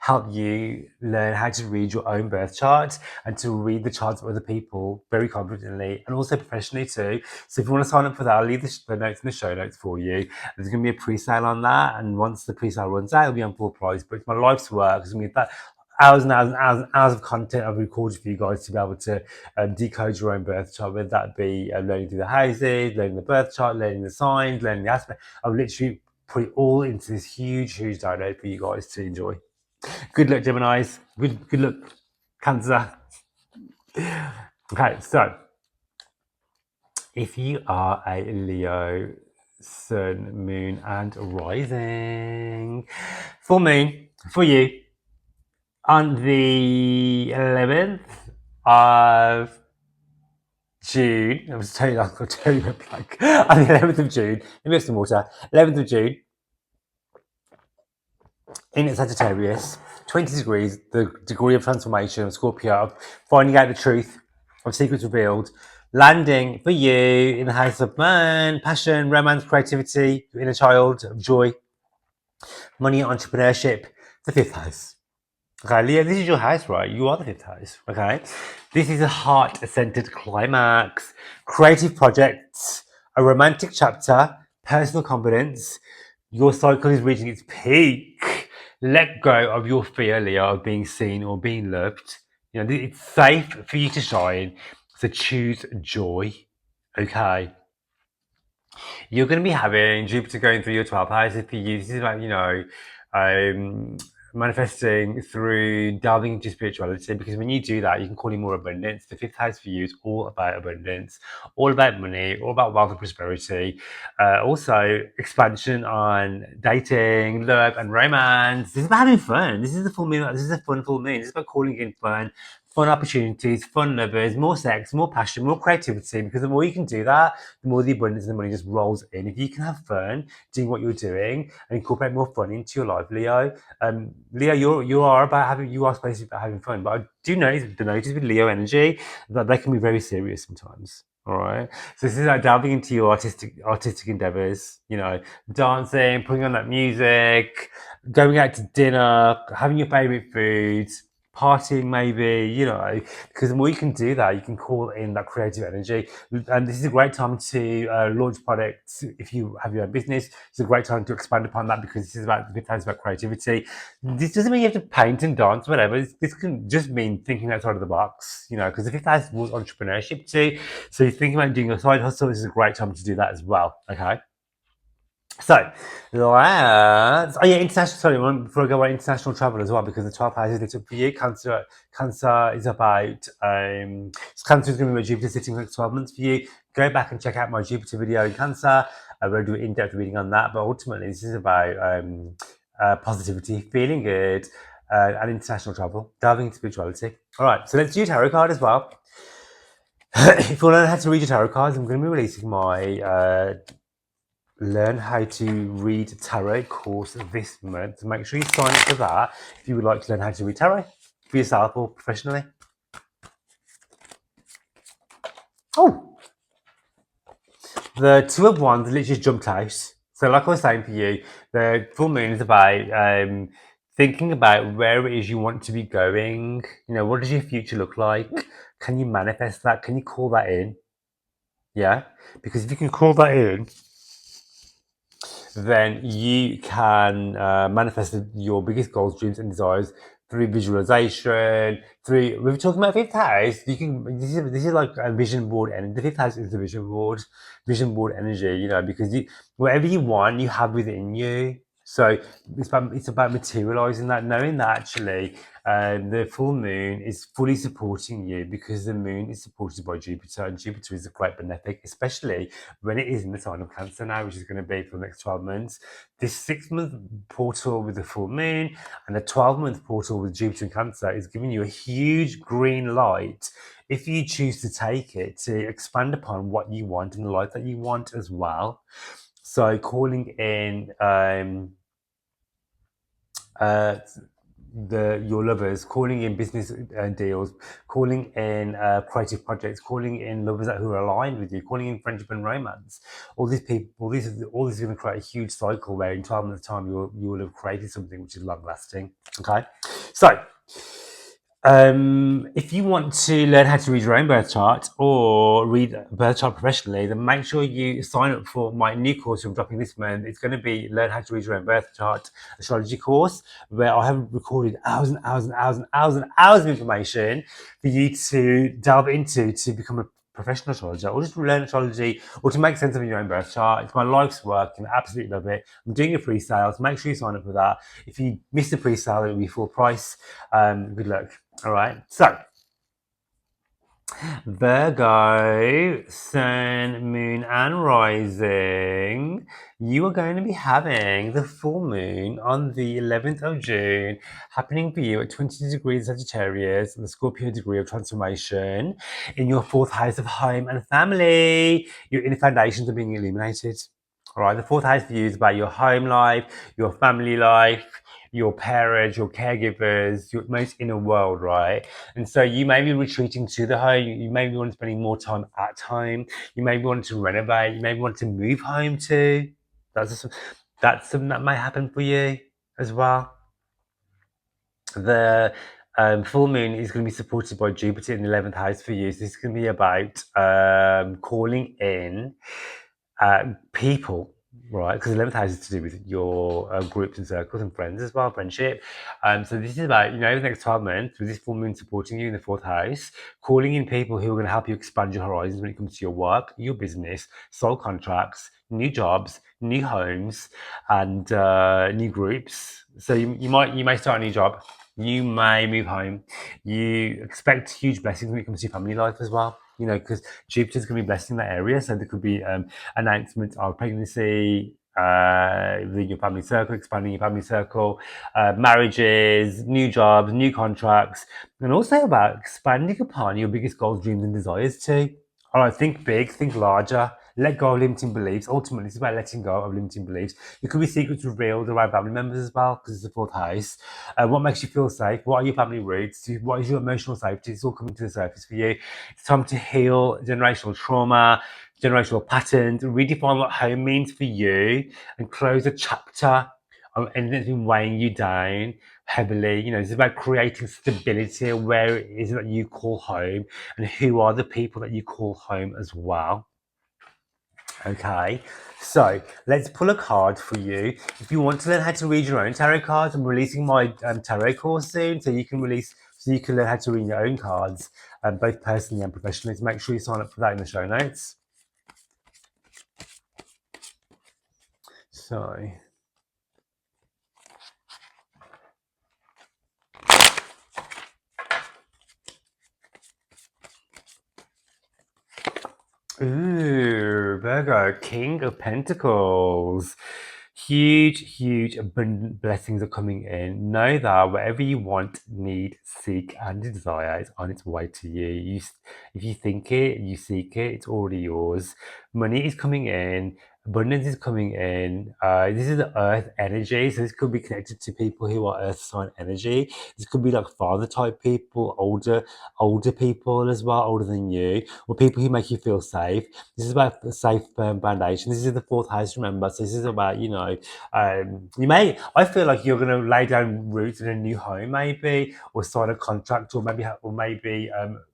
help you learn how to read your own birth chart and to read the charts of other people very confidently and also professionally too. So if you want to sign up for that, I'll leave the notes in the show notes for you. There's going to be a pre-sale on that, and once the pre-sale runs out, it'll be on full price. But it's my life's work. It's going to be that hours and hours and hours and hours of content I've recorded for you guys to be able to decode your own birth chart, whether that be learning through the houses, learning the birth chart, learning the signs, learning the aspect. I've literally put it all into this huge, huge download for you guys to enjoy. Good luck, Geminis. Good luck, Cancer. Okay, so if you are a Leo, Sun, Moon, and Rising, full moon for you on the 11th of June. I was telling you, I'll tell you blank. On the 11th of June, let me have some water. 11th of June, in Sagittarius, 20 degrees, the degree of transformation of Scorpio, of finding out the truth, of secrets revealed, landing for you in the house of man, passion, romance, creativity, your inner child, of joy, money, entrepreneurship, the fifth house. Okay, Leo, this is your house, right? You are the fifth house, okay? This is a heart-centered climax, creative projects, a romantic chapter, personal confidence. Your cycle is reaching its peak. Let go of your fear, Leo, of being seen or being loved. It's safe for you to shine, so choose joy, okay? You're going to be having Jupiter going through your 12th house. For you, this is about, manifesting through delving into spirituality, because when you do that, you can call in more abundance. The fifth house for you is all about abundance, all about money, all about wealth and prosperity. Also, expansion on dating, love, and romance. This is about having fun. This is a full moon. This is a fun full moon. This is about calling in fun fun opportunities, fun lovers, more sex, more passion, more creativity, because the more you can do that, the more the abundance and the money just rolls in. If you can have fun doing what you're doing and incorporate more fun into your life, Leo. Leo, you are supposed to be about having fun, but I do notice with Leo energy that they can be very serious sometimes. All right. So this is like delving into your artistic endeavors, dancing, putting on that music, going out to dinner, having your favorite foods, partying maybe, because the more you can do that, you can call in that creative energy. And this is a great time to launch products. If you have your own business, it's a great time to expand upon that, because this is about creativity. This doesn't mean you have to paint and dance, whatever. This can just mean thinking outside of the box, because the fifth house was entrepreneurship too. So you're thinking about doing a side hustle, this is a great time to do that as well. Okay. So, international. Sorry, before I go on international travel as well, because the 12th house is lit up for you. Cancer is about. Cancer is going to be my Jupiter sitting for 12 months for you. Go back and check out my Jupiter video in Cancer. I will do an in-depth reading on that. But ultimately, this is about positivity, feeling good, and international travel, diving into spirituality. All right, so let's do tarot card as well. If you want to learn how to read your tarot cards, I'm going to be releasing my Learn How to Read Tarot course this month. So make sure you sign up for that if you would like to learn how to read tarot for yourself or professionally. Oh, the Two of Wands literally just jumped out. So like I was saying for you, the full moon is about thinking about where it is you want to be going. What does your future look like? Can you manifest that? Can you call that in? Yeah, because if you can call that in, then you can manifest your biggest goals, dreams, and desires through visualization. We were talking about fifth house. This is like a vision board, and the fifth house is the vision board energy. Because whatever you want, you have within you. So it's about materializing that, knowing that actually the full moon is fully supporting you, because the moon is supported by Jupiter, and Jupiter is a great benefic, especially when it is in the sign of Cancer now, which is going to be for the next 12 months. This 6-month portal with the full moon and the 12-month portal with Jupiter and Cancer is giving you a huge green light, if you choose to take it, to expand upon what you want and the life that you want as well. So calling in your lovers, calling in business deals, calling in creative projects, calling in lovers who are aligned with you, calling in friendship and romance. All these people, all this is going to create a huge cycle where in 12 months' time you will have created something which is long lasting. Okay, so if you want to learn how to read your own birth chart or read a birth chart professionally, then make sure you sign up for my new course I'm dropping this month. It's going to be Learn How to Read Your Own Birth Chart Astrology course, where I have recorded hours and hours and hours and hours and hours of information for you to delve into to become a professional astrologer, or just learn astrology, or to make sense of your own birth chart. It's my life's work and I absolutely love it. I'm doing a pre-sale, so make sure you sign up for that. If you miss the pre-sale, it will be full price. Good luck. All right, so Virgo, Sun, Moon, and Rising, you are going to be having the full moon on the 11th of June, happening for you at 20 degrees Sagittarius, the Scorpio degree of transformation, in your 4th house of home and family. Your inner foundations are being illuminated. All right, the 4th house for you is about your home life, your family life, your parents, your caregivers, your most inner world, right? And so you may be retreating to the home, you may be wanting to spending more time at home, you may be wanting to renovate, you may be wanting to move home too. That's something that may happen for you as well. The full moon is going to be supported by Jupiter in the 11th house for you. So this is going to be about calling in people, right? Because 11th house is to do with your groups and circles and friends as well, friendship. So this is about, the next 12 months, with this full moon supporting you in the 4th house, calling in people who are going to help you expand your horizons when it comes to your work, your business, soul contracts, new jobs, new homes, and new groups. So you may start a new job, you may move home, you expect huge blessings when it comes to your family life as well. Because Jupiter's going to be blessing that area, so there could be announcements of pregnancy, within your family circle, expanding your family circle, marriages, new jobs, new contracts, and also about expanding upon your biggest goals, dreams, and desires too. All right, think big, think larger, let go of limiting beliefs. Ultimately, it's about letting go of limiting beliefs. There could be secrets revealed around family members as well, because it's the fourth house. What makes you feel safe? What are your family roots? What is your emotional safety? It's all coming to the surface for you. It's time to heal generational trauma, generational patterns, redefine what home means for you, and close a chapter on anything that's been weighing you down heavily. You know, it's about creating stability where it is that you call home, and who are the people that you call home as well. Okay, so let's pull a card for you. If you want to learn how to read your own tarot cards, I'm releasing my tarot course soon, so you can learn how to read your own cards, both personally and professionally. So make sure you sign up for that in the show notes. So, ooh, Virgo, King of Pentacles. Huge, abundant blessings are coming in. Know that whatever you want, need, seek, and desire is on its way to you. If you think it, you seek it, it's already yours. Money is coming in. Abundance is coming in. This is the earth energy, so this could be connected to people who are earth sign energy. This could be like father type people, older people as well, older than you, or people who make you feel safe. This is about a safe, firm foundation. This is the fourth house, remember. So this is about, I feel like you're going to lay down roots in a new home, maybe, or sign a contract, or maybe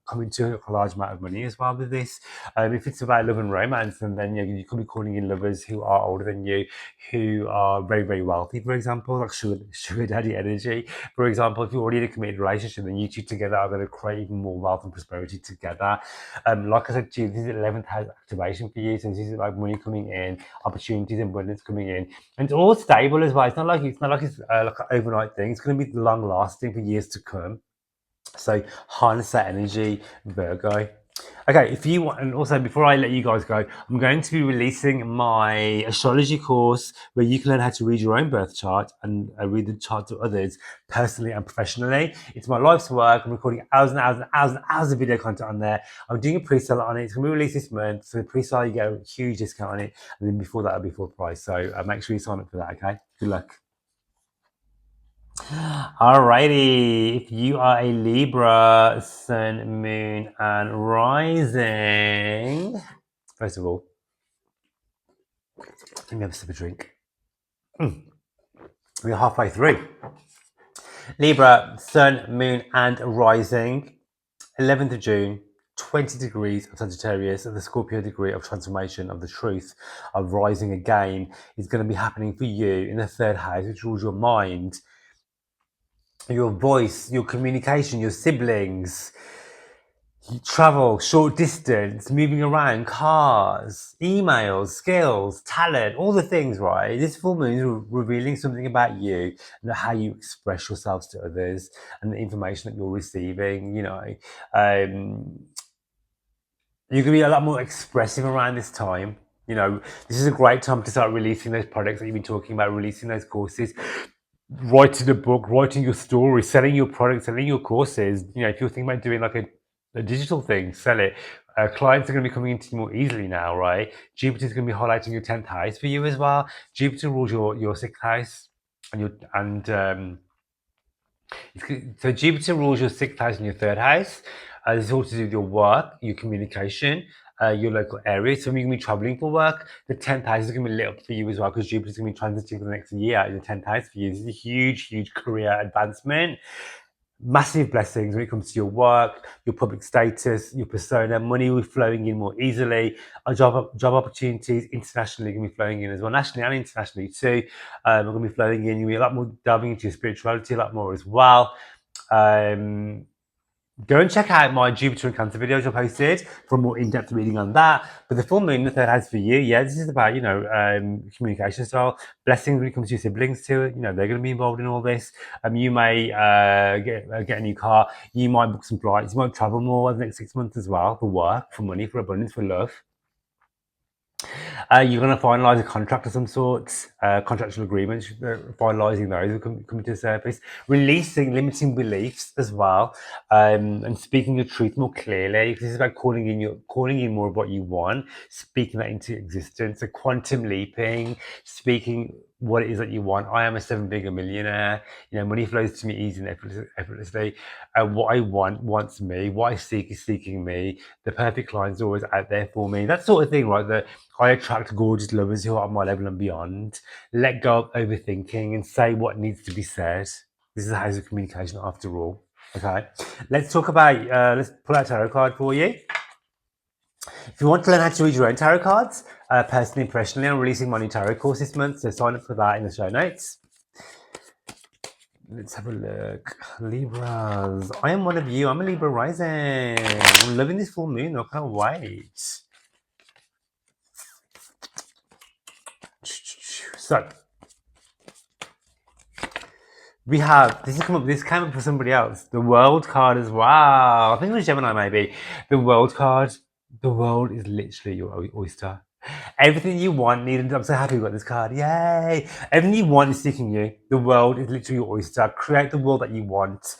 come into a large amount of money as well with this. If it's about love and romance, and then you could be calling in lovers who are older than you, who are very, very wealthy, for example, like sugar daddy energy. For example, if you're already in a committed relationship, then you two together are going to create even more wealth and prosperity together. Like I said to you, this is 11th house activation for you. So this is like money coming in, opportunities and abundance coming in, and it's all stable as well. It's not like it's like an overnight thing. It's going to be long lasting for years to come. So harness that energy, Virgo. Okay, if you want, and also before I let you guys go, I'm going to be releasing my astrology course where you can learn how to read your own birth chart and read the charts of others personally and professionally. It's my life's work. I'm recording hours and hours and hours and hours of video content on there. I'm doing a pre-sale on it. It's going to be released this month. So the pre-sale, you get a huge discount on it. And then before that, it'll be full price. So make sure you sign up for that, okay? Good luck. Alrighty, if you are a Libra, Sun, Moon, and Rising, first of all, let me have a sip of drink. We're halfway through. Libra, Sun, Moon, and Rising, 11th of June, 20 degrees of Sagittarius, the Scorpio degree of transformation, of the truth, of rising again, is going to be happening for you in the third house, which rules your mind, your voice, your communication, your siblings, travel, short distance, moving around, cars, emails, skills, talent, all the things, right? This full moon is revealing something about you and how you express yourselves to others and the information that you're receiving, you're going to be a lot more expressive around this time. This is a great time to start releasing those products that you've been talking about, releasing those courses, writing a book, writing your story, selling your products, selling your courses. If you're thinking about doing like a digital thing, sell it. Clients are going to be coming into you more easily now, right? Jupiter's going to be highlighting your 10th house for you as well. Jupiter rules your 6th house, so Jupiter rules your 6th house and your 3rd house. This is all to do with your work, your communication, your local area. So when you're going to be traveling for work, the 10th house is going to be lit up for you as well, because Jupiter's going to be transiting for the next year in the 10th house for you. This is a huge career advancement. Massive blessings when it comes to your work, your public status, your persona. Money will be flowing in more easily. Job opportunities internationally are going to be flowing in as well, nationally and internationally too. Are going to be flowing in. You'll be a lot more delving into your spirituality a lot more as well. Go and check out my Jupiter and Cancer videos I posted for more in-depth reading on that. But the full moon, the third house for you, this is about, communication style, blessings when it comes to your siblings too. They're going to be involved in all this. You may get a new car. You might book some flights. You might travel more in the next 6 months as well, for work, for money, for abundance, for love. You're going to finalise a contract of some sort, contractual agreements, finalising those will come to the surface, releasing limiting beliefs as well, and speaking your truth more clearly. This is about calling in more of what you want, speaking that into existence, a quantum leaping, speaking what it is that you want. I am a seven-figure millionaire. You know, money flows to me easy and effortlessly. What I want wants me. What I seek is seeking me. The perfect client's always out there for me. That sort of thing, right? That I attract gorgeous lovers who are at my level and beyond. Let go of overthinking and say what needs to be said. This is a house of communication after all. Okay. Let's talk about, let's pull out a tarot card for you. If you want to learn how to read your own tarot cards, personally and professionally, I'm releasing my new tarot course this month, so sign up for that in the show notes. Let's have a look. Libras. I am one of you. I'm a Libra rising. I'm loving this full moon. I can't wait. So, we have, this came up for somebody else. The World card as well. I think it was Gemini maybe. The World card. The world is literally your oyster. Everything you want, I'm so happy we got this card. Yay! Everything you want is seeking you. The world is literally your oyster. Create the world that you want.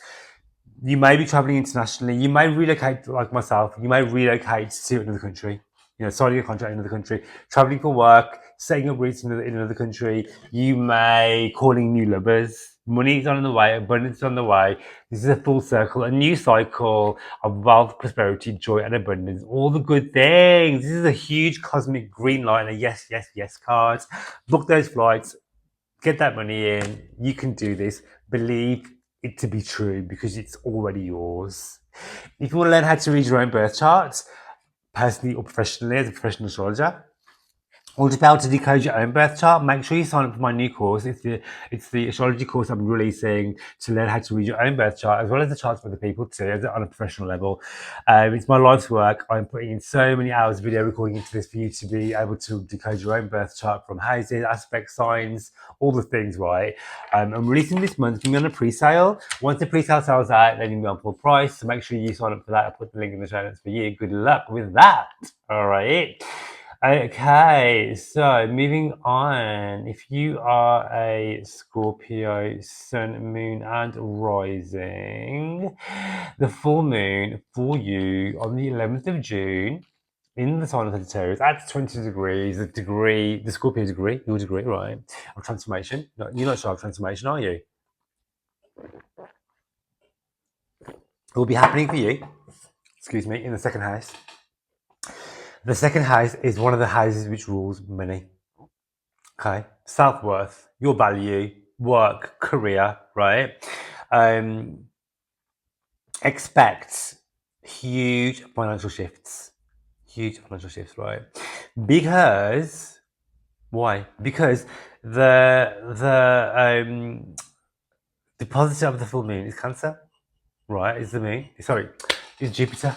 You may be traveling internationally. You may relocate, like myself. You may relocate to another country. You know, signing a contract in another country, traveling for work, setting up roots in another country. You may calling new lovers. Money is on the way. Abundance is on the way. This is a full circle, a new cycle of wealth, prosperity, joy, and abundance. All the good things. This is a huge cosmic green light and a yes, yes, yes card. Book those flights. Get that money in. You can do this. Believe it to be true because it's already yours. If you want to learn how to read your own birth chart, personally or professionally as a professional astrologer, or to be able to decode your own birth chart, make sure you sign up for my new course. It's the astrology course I'm releasing to learn how to read your own birth chart, as well as the charts for other people too, on a professional level. It's my life's work. I'm putting in so many hours of video recording into this for you to be able to decode your own birth chart from houses, aspect, signs, all the things, right? I'm releasing this month. Give me on a pre-sale. Once the pre-sale sells out, then you'll be on full price. So make sure you sign up for that. I'll put the link in the show notes for you. Good luck with that. All right. Okay, so moving on. If you are a Scorpio, Sun, Moon, and Rising, the full moon for you on the 11th of June in the sign of Sagittarius at 20 degrees, the Scorpio degree, your degree, right, of transformation. No, you're not sure of transformation, are you? It will be happening for you, excuse me, in the second house. The second house is one of the houses which rules money. Okay, self-worth, your value, work, career, right? Expect huge financial shifts, right? Because why? Because the positive of the full moon is Cancer, right? Is the moon? Sorry, is Jupiter.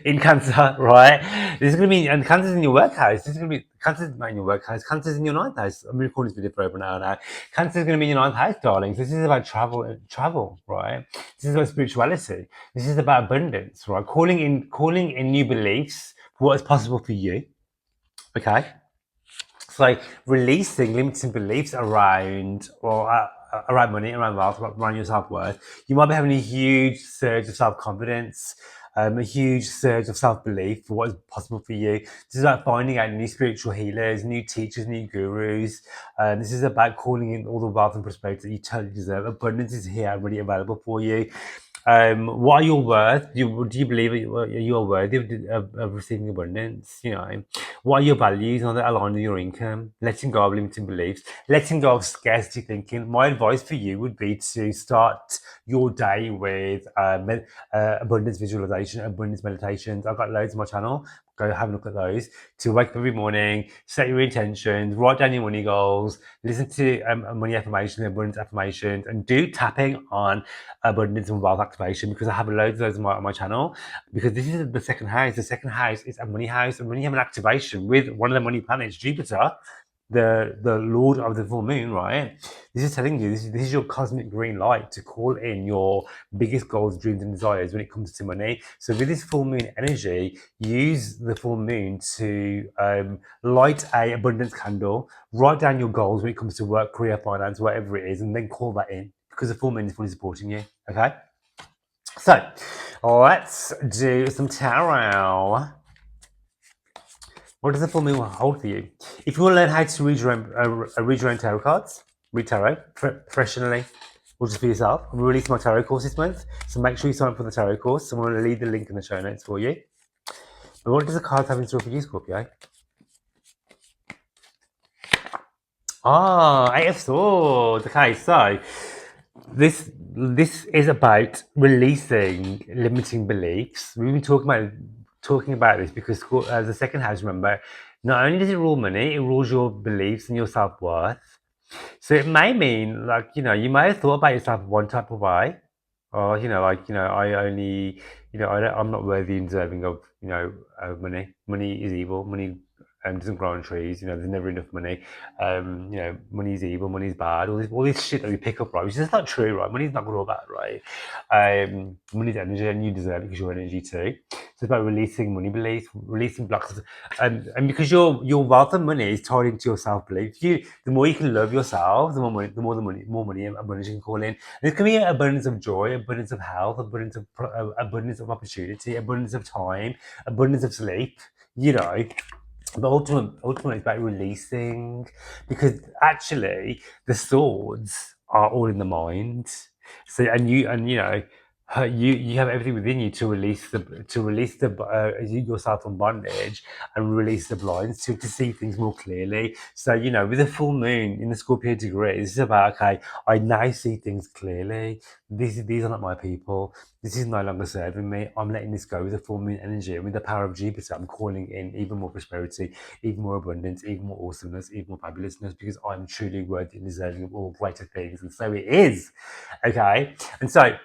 In Cancer, right? This is going to be, and Cancer's in your workhouse. This is going to be, Cancer's not in your workhouse. Cancer's in your ninth house. I'm recording this video for over an hour now. Cancer's going to be in your ninth house, darling. So this is about travel, right? This is about spirituality. This is about abundance, right? Calling in new beliefs for what is possible for you. Okay. So releasing limiting beliefs around, around money, around wealth, around your self-worth. You might be having a huge surge of self-confidence, a huge surge of self-belief for what is possible for you. This is about finding out new spiritual healers, new teachers, new gurus. This is about calling in all the wealth and prosperity that you totally deserve. Abundance is here, already available for you. What are your worth? Do you believe you are worthy of receiving abundance? You know, what are your values? Are they aligned with your income? Letting go of limiting beliefs, letting go of scarcity thinking. My advice for you would be to start your day with abundance visualization, abundance meditations. I've got loads on my channel. Go have a look at those. To wake up every morning, set your intentions, write down your money goals, listen to money affirmations, abundance affirmations, and do tapping on abundance and wealth activation, because I have loads of those on my channel. Because this is the second house. The second house is a money house, and when you have an activation with one of the money planets, Jupiter, the Lord of the full moon, right? This is telling you this is your cosmic green light to call in your biggest goals, dreams, and desires when it comes to money. So with this full moon energy, use the full moon to light a abundance candle, write down your goals when it comes to work, career, finance, whatever it is, and then call that in because the full moon is fully supporting you. Okay. So let's do some tarot. What does the full moon hold for you? If you want to learn how to read your own tarot cards, read tarot professionally, or just for yourself, I'm releasing my tarot course this month, so make sure you sign up for the tarot course. I'm going to leave the link in the show notes for you. But what does the cards have in store for you, Scorpio? Eight of Swords. Okay, so this is about releasing limiting beliefs. We've been talking about this because as the second house, remember, not only does it rule money, it rules your beliefs and your self-worth. So it may mean like, you may have thought about yourself one type of way, or I only, I'm not worthy and deserving of, of money. Money is evil. Money doesn't grow on trees. There's never enough money. Money is evil. Money is bad. All this shit that we pick up, right? Which is just not true, right? Money's not good or bad, right? Money's energy, and you deserve it because you're energy too. So it's about releasing money beliefs, releasing blocks, and because your wealth and money is tied into your self belief. The more you can love yourself, the more money and abundance you can call in. There's going to be an abundance of joy, abundance of health, abundance of opportunity, abundance of time, abundance of sleep. But ultimately, it's about releasing, because actually the swords are all in the mind. So you have everything within you to release yourself from bondage and release the blinds to see things more clearly. So with the full moon in the Scorpio degree, this is about, okay, I now see things clearly. These are not my people. This is no longer serving me. I'm letting this go with the full moon energy, and with the power of Jupiter, I'm calling in even more prosperity, even more abundance, even more awesomeness, even more fabulousness, because I'm truly worthy and deserving of all greater things, and so it is. Okay, and so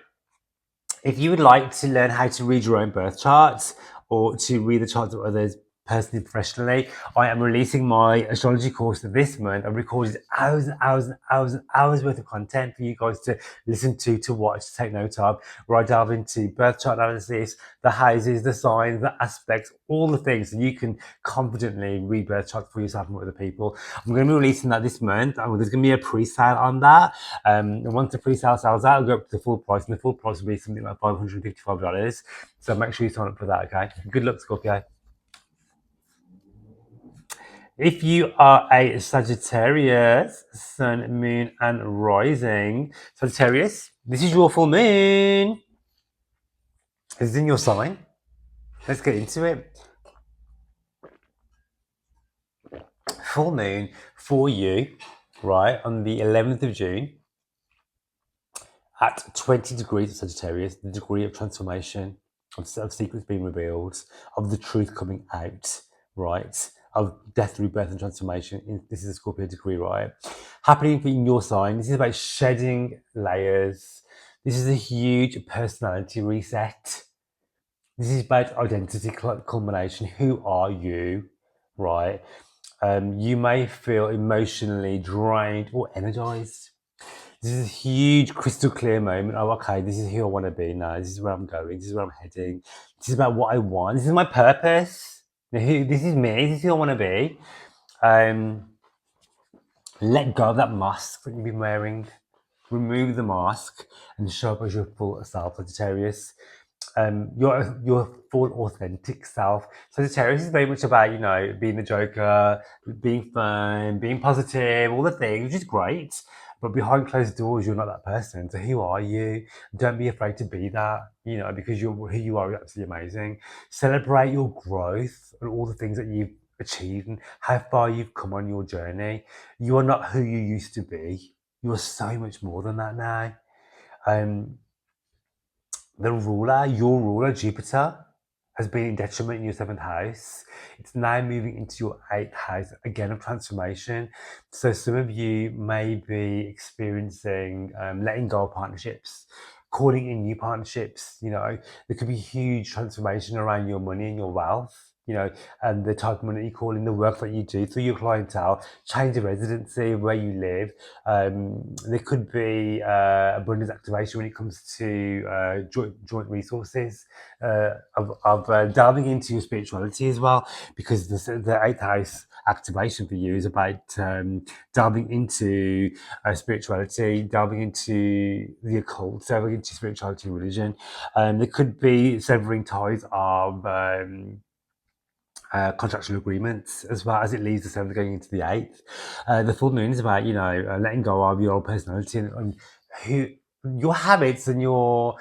if you would like to learn how to read your own birth charts or to read the charts of others personally, professionally, I am releasing my astrology course this month. I've recorded hours and hours and hours and hours worth of content for you guys to listen to watch, to take note of, where I delve into birth chart analysis, the houses, the signs, the aspects, all the things, so you can confidently read birth charts for yourself and with other people. I'm going to be releasing that this month. There's going to be a pre-sale on that. And once the pre-sale sells out, I'll go up to the full price, and the full price will be something like $555. So make sure you sign up for that, okay? Good luck, Scorpio. If you are a Sagittarius, Sun, Moon, and Rising, Sagittarius, this is your full moon. It's in your sign. Let's get into it. Full moon for you, right, on the 11th of June at 20 degrees of Sagittarius, the degree of transformation, of secrets being revealed, of the truth coming out, right? Of death, rebirth, and transformation. This is a Scorpio degree, right? Happening in your sign. This is about shedding layers. This is a huge personality reset. This is about identity culmination. Who are you, right? You may feel emotionally drained or energized. This is a huge crystal clear moment. Oh, okay, this is who I want to be now. This is where I'm going. This is where I'm heading. This is about what I want. This is my purpose. This is me. This is who I want to be. Let go of that mask that you've been wearing. Remove the mask and show up as your full self, Sagittarius. Your full authentic self. Sagittarius is very much about, being the joker, being fun, being positive, all the things, which is great. But behind closed doors, you're not that person. So who are you? Don't be afraid to be that, because who you are is absolutely amazing. Celebrate your growth and all the things that you've achieved and how far you've come on your journey. You are not who you used to be. You are so much more than that now. Your ruler, Jupiter, has been in detriment in your 7th house. It's now moving into your 8th house, again, of transformation. So some of you may be experiencing letting go of partnerships, calling in new partnerships. There could be huge transformation around your money and your wealth. and the type of money you call in, the work that you do through your clientele, change of residency, where you live. There could be abundance activation when it comes to joint resources, of delving into your spirituality as well, because the eighth house activation for you is about delving into spirituality, delving into the occult, delving into spirituality and religion. There could be severing ties of contractual agreements as well as it leaves the seventh going into the eighth. The full moon is about letting go of your old personality and who your habits and your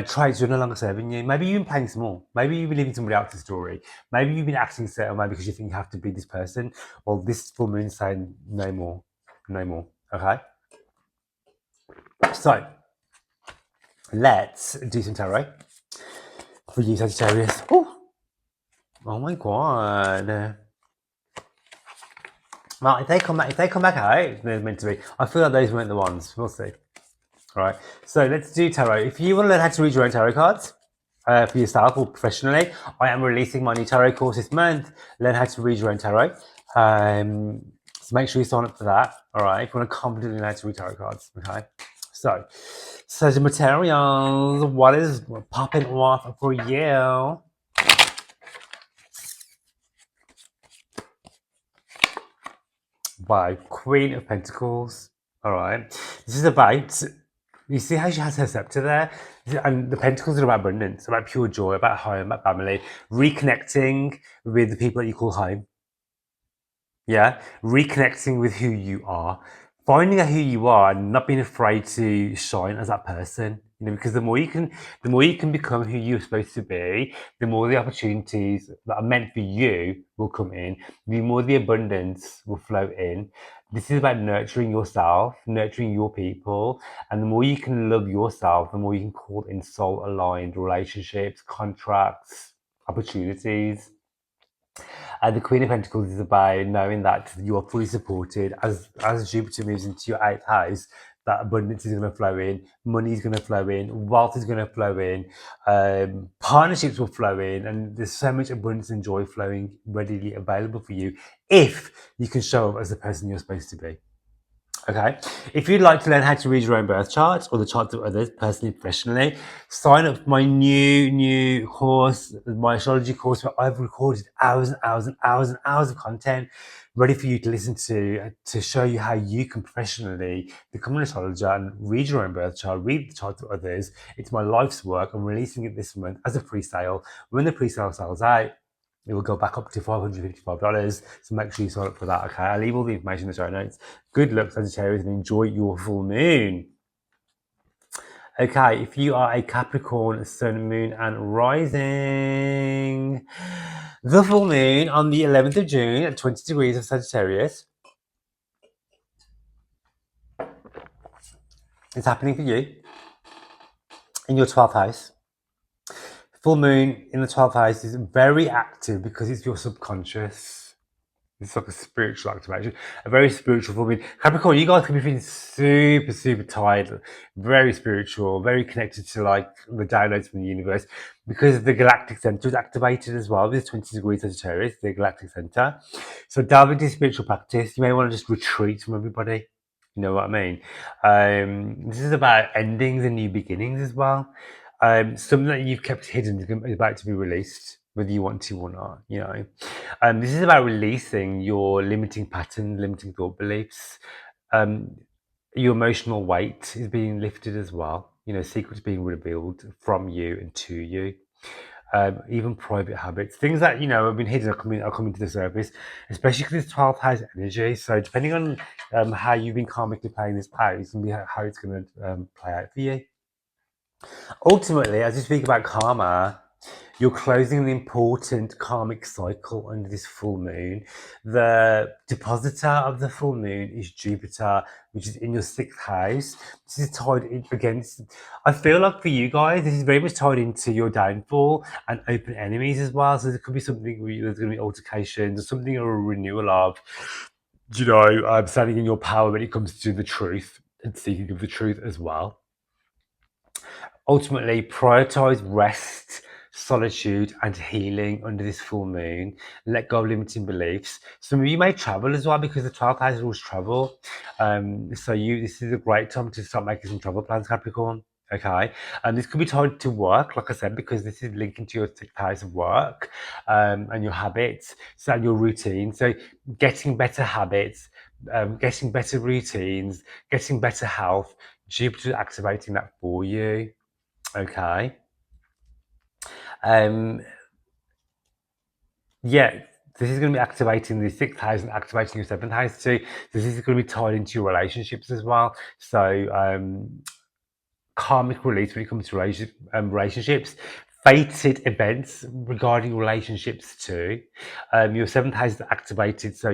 traits are no longer serving you. Maybe you've been playing small. Maybe you've been living somebody else's story. Maybe you've been acting a certain way because you think you have to be this person. Well, this full moon is saying no more, no more. Okay, so let's do some tarot for you, Sagittarius. Ooh. Oh my god. Well, if they come back out, they're meant to be. I feel like those weren't the ones. We'll see. All right. So let's do tarot. If you want to learn how to read your own tarot cards for yourself or professionally, I am releasing my new tarot course this month. Learn how to read your own tarot. So make sure you sign up for that. All right. If you want to confidently learn how to read tarot cards. Okay. So the materials. What is popping off for you? By Queen of Pentacles. All right. This is about, you see how she has her scepter there? And the Pentacles are about abundance, about pure joy, about home, about family, reconnecting with the people that you call home. Yeah. Reconnecting with who you are, finding out who you are and not being afraid to shine as that person. Because the more you can become who you're supposed to be, the more the opportunities that are meant for you will come in, the more the abundance will flow in. This is about nurturing yourself, nurturing your people, and the more you can love yourself, the more you can call in soul-aligned relationships, contracts, opportunities. The Queen of Pentacles is about knowing that you are fully supported as Jupiter moves into your eighth house. That abundance is going to flow in, money is going to flow in, wealth is going to flow in, partnerships will flow in, and there's so much abundance and joy flowing readily available for you if you can show up as the person you're supposed to be. Okay, if you'd like to learn how to read your own birth chart or the charts of others personally, professionally, sign up for my new course, my astrology course, where I've recorded hours and hours and hours and hours of content ready for you to listen to show you how you can professionally become an astrologer and read your own birth chart, read the charts of others. It's my life's work. I'm releasing it this month as a pre-sale. When the pre-sale sells out, it will go back up to $555. So make sure you sign up for that. Okay, I'll leave all the information in the show notes. Good luck, Sagittarius, and enjoy your full moon. Okay, if you are a Capricorn, Sun, Moon, and Rising, the full moon on the 11th of June at 20 degrees of Sagittarius is happening for you in your 12th house. Full moon in the 12th house is very active because it's your subconscious. It's like a spiritual activation, a very spiritual full moon. Capricorn, you guys can be feeling super, super tired, very spiritual, very connected to like the downloads from the universe because the galactic center is activated as well with 20 degrees Sagittarius, the galactic center. So delve into spiritual practice. You may want to just retreat from everybody. You know what I mean? This is about endings and new beginnings as well. Something that you've kept hidden is about to be released, whether you want to or not, this is about releasing your limiting patterns, limiting thought beliefs. Your emotional weight is being lifted as well. Secrets being revealed from you and to you. Even private habits, things that have been hidden are coming to the surface, especially because it's 12th house energy. So depending on how you've been karmically playing this out, it's going to be how it's going to play out for you. Ultimately, as you speak about karma, you're closing an important karmic cycle under this full moon. The depositor of the full moon is Jupiter, which is in your 6th house. This is tied in against, I feel like for you guys, this is very much tied into your downfall and open enemies as well. So there could be something where there's going to be altercations or something or a renewal of, standing in your power when it comes to the truth and seeking of the truth as well. Ultimately, prioritize rest, solitude, and healing under this full moon. Let go of limiting beliefs. Some of you may travel as well because the 12th house rules travel. So this is a great time to start making some travel plans, Capricorn. Okay, and this could be tied to work, like I said, because this is linking to your 6th house of work, and your habits, so and your routine. So getting better habits, getting better routines, getting better health. Jupiter activating that for you. Okay. Yeah, this is going to be activating the 6th house and activating your 7th house too. So this is going to be tied into your relationships as well. So karmic release when it comes to relationships, fated events regarding relationships too. Your 7th house is activated, so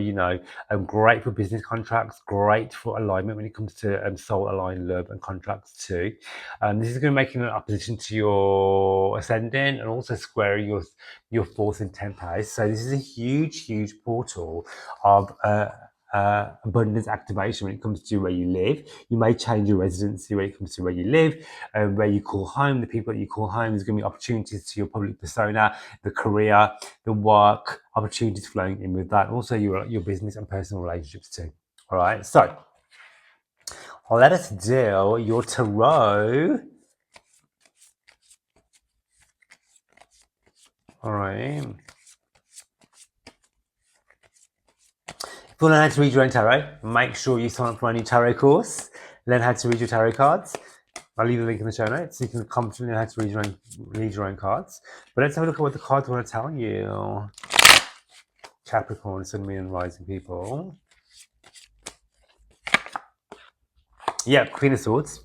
great for business contracts, great for alignment when it comes to soul aligned love and contracts too. This is going to make you an opposition to your ascendant and also squaring your 4th and 10th house. So this is a huge portal of abundance activation when it comes to where you live. You may change your residency when it comes to where you live, where you call home, the people that you call home. There's going to be opportunities to your public persona, the career, the work, opportunities flowing in with that. Also your business and personal relationships too. All right, so let us do your tarot. All right. If you want to learn how to read your own tarot, make sure you sign up for our new tarot course. Learn how to read your tarot cards. I'll leave the link in the show notes so you can confidently learn how to read your own cards. But let's have a look at what the cards want to tell you. Capricorn, Sun, Moon, and Rising people. Yeah, Queen of Swords.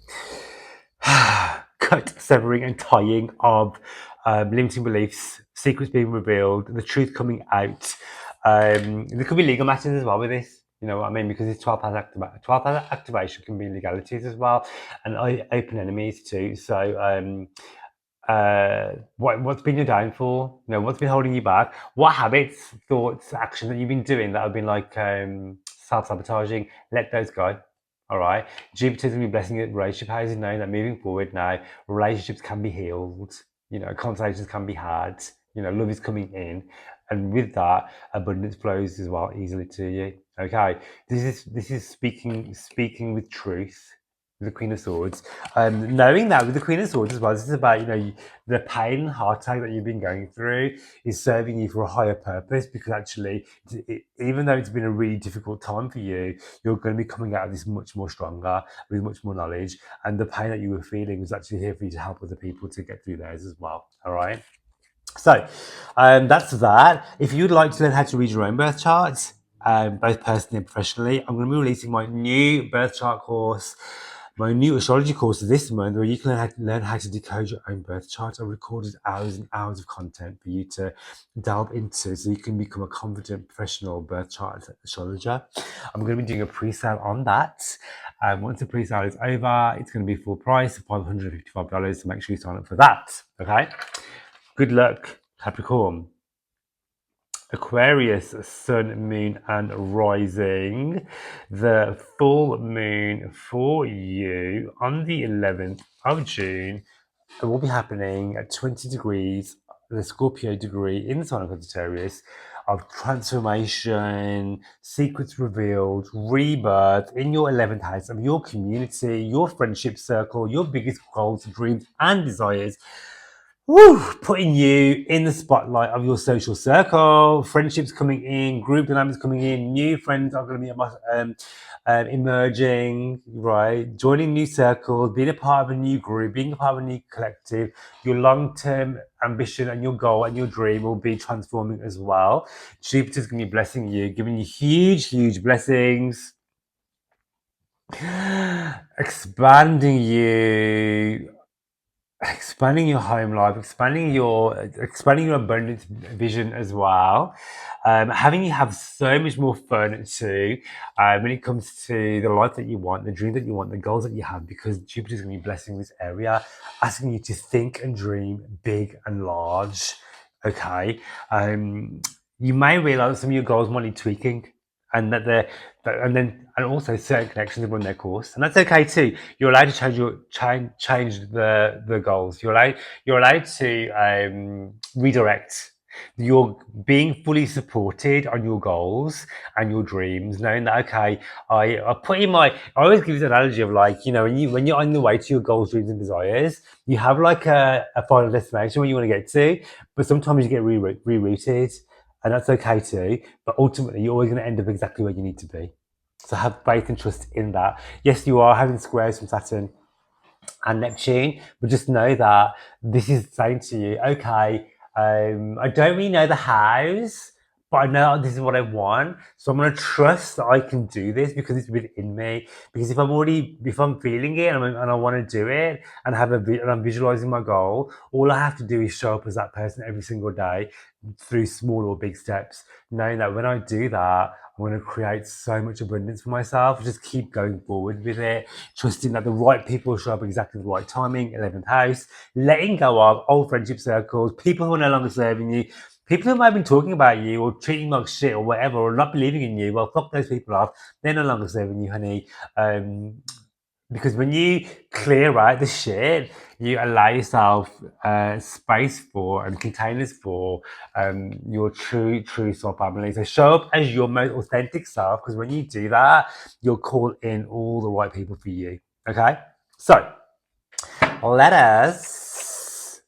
Cut, severing, and tying of limiting beliefs, secrets being revealed, the truth coming out. There could be legal matters as well with this. You know what I mean? Because it's 12 hours activation can be legalities as well, and open enemies too. So, what's been your downfall? What's been holding you back? What habits, thoughts, actions that you've been doing that have been like self-sabotaging? Let those go. All right. Jupiter's gonna be blessing your relationship houses, knowing that moving forward now, relationships can be healed. Conversations can be had. Love is coming in, and with that, abundance flows as well easily to you. Okay. This is speaking with truth. With the Queen of Swords, knowing that with the Queen of Swords as well, this is about the pain and heartache that you've been going through is serving you for a higher purpose, because actually, even though it's been a really difficult time for you, you're going to be coming out of this much more stronger with much more knowledge, and the pain that you were feeling was actually here for you to help other people to get through theirs as well. All right. So that's that. If you'd like to learn how to read your own birth charts, both personally and professionally, I'm going to be releasing my new birth chart course, my new astrology course this month, where you can learn how to decode your own birth chart. I recorded hours and hours of content for you to delve into so you can become a confident professional birth chart astrologer. I'm going to be doing a pre-sale on that. Once the pre-sale is over, it's going to be full price of $555, so make sure you sign up for that. Okay. Good luck, Capricorn. Aquarius, Sun, Moon, and Rising. The full moon for you on the 11th of June. It will be happening at 20 degrees, the Scorpio degree in the sign of Sagittarius, of transformation, secrets revealed, rebirth in your 11th house of your community, your friendship circle, your biggest goals, dreams, and desires. Putting you in the spotlight of your social circle, friendships coming in, group dynamics coming in, new friends are going to be emerging, right? Joining new circles, being a part of a new group, being a part of a new collective. Your long-term ambition and your goal and your dream will be transforming as well. Jupiter's going to be blessing you, giving you huge blessings, expanding your home life, expanding your abundance vision as well, having you have so much more fun too when it comes to the life that you want, the dream that you want, the goals that you have, because Jupiter's going to be blessing this area, asking you to think and dream big and large. Okay. You may realize some of your goals might need tweaking. and and also certain connections run their course, and that's okay too. You're allowed to change the goals. You're allowed to redirect. You're being fully supported on your goals and your dreams, knowing that okay, I put in my. I always give this analogy of like, you know, when you're on the way to your goals, dreams, and desires, you have like a final destination where you want to get to, but sometimes you get rerouted, and that's okay too. But ultimately, you're always going to end up exactly where you need to be. So have faith and trust in that. Yes, you are having squares from Saturn and Neptune, but just know that this is saying to you, okay, I don't really know the hows, but I know this is what I want. So I'm going to trust that I can do this because it's within me. Because if I'm feeling it and I want to do it and and I'm visualizing my goal, all I have to do is show up as that person every single day through small or big steps, knowing that when I do that, I'm going to create so much abundance for myself. Just keep going forward with it, trusting that the right people show up exactly the right timing, 11th house, letting go of old friendship circles, people who are no longer serving you, people who might have been talking about you or treating you like shit or whatever, or not believing in you. Well, fuck those people off. They're no longer serving you, honey. Because when you clear out the shit, you allow yourself space for and containers for your true soul family. So show up as your most authentic self, because when you do that, you'll call in all the right people for you. Okay? So let us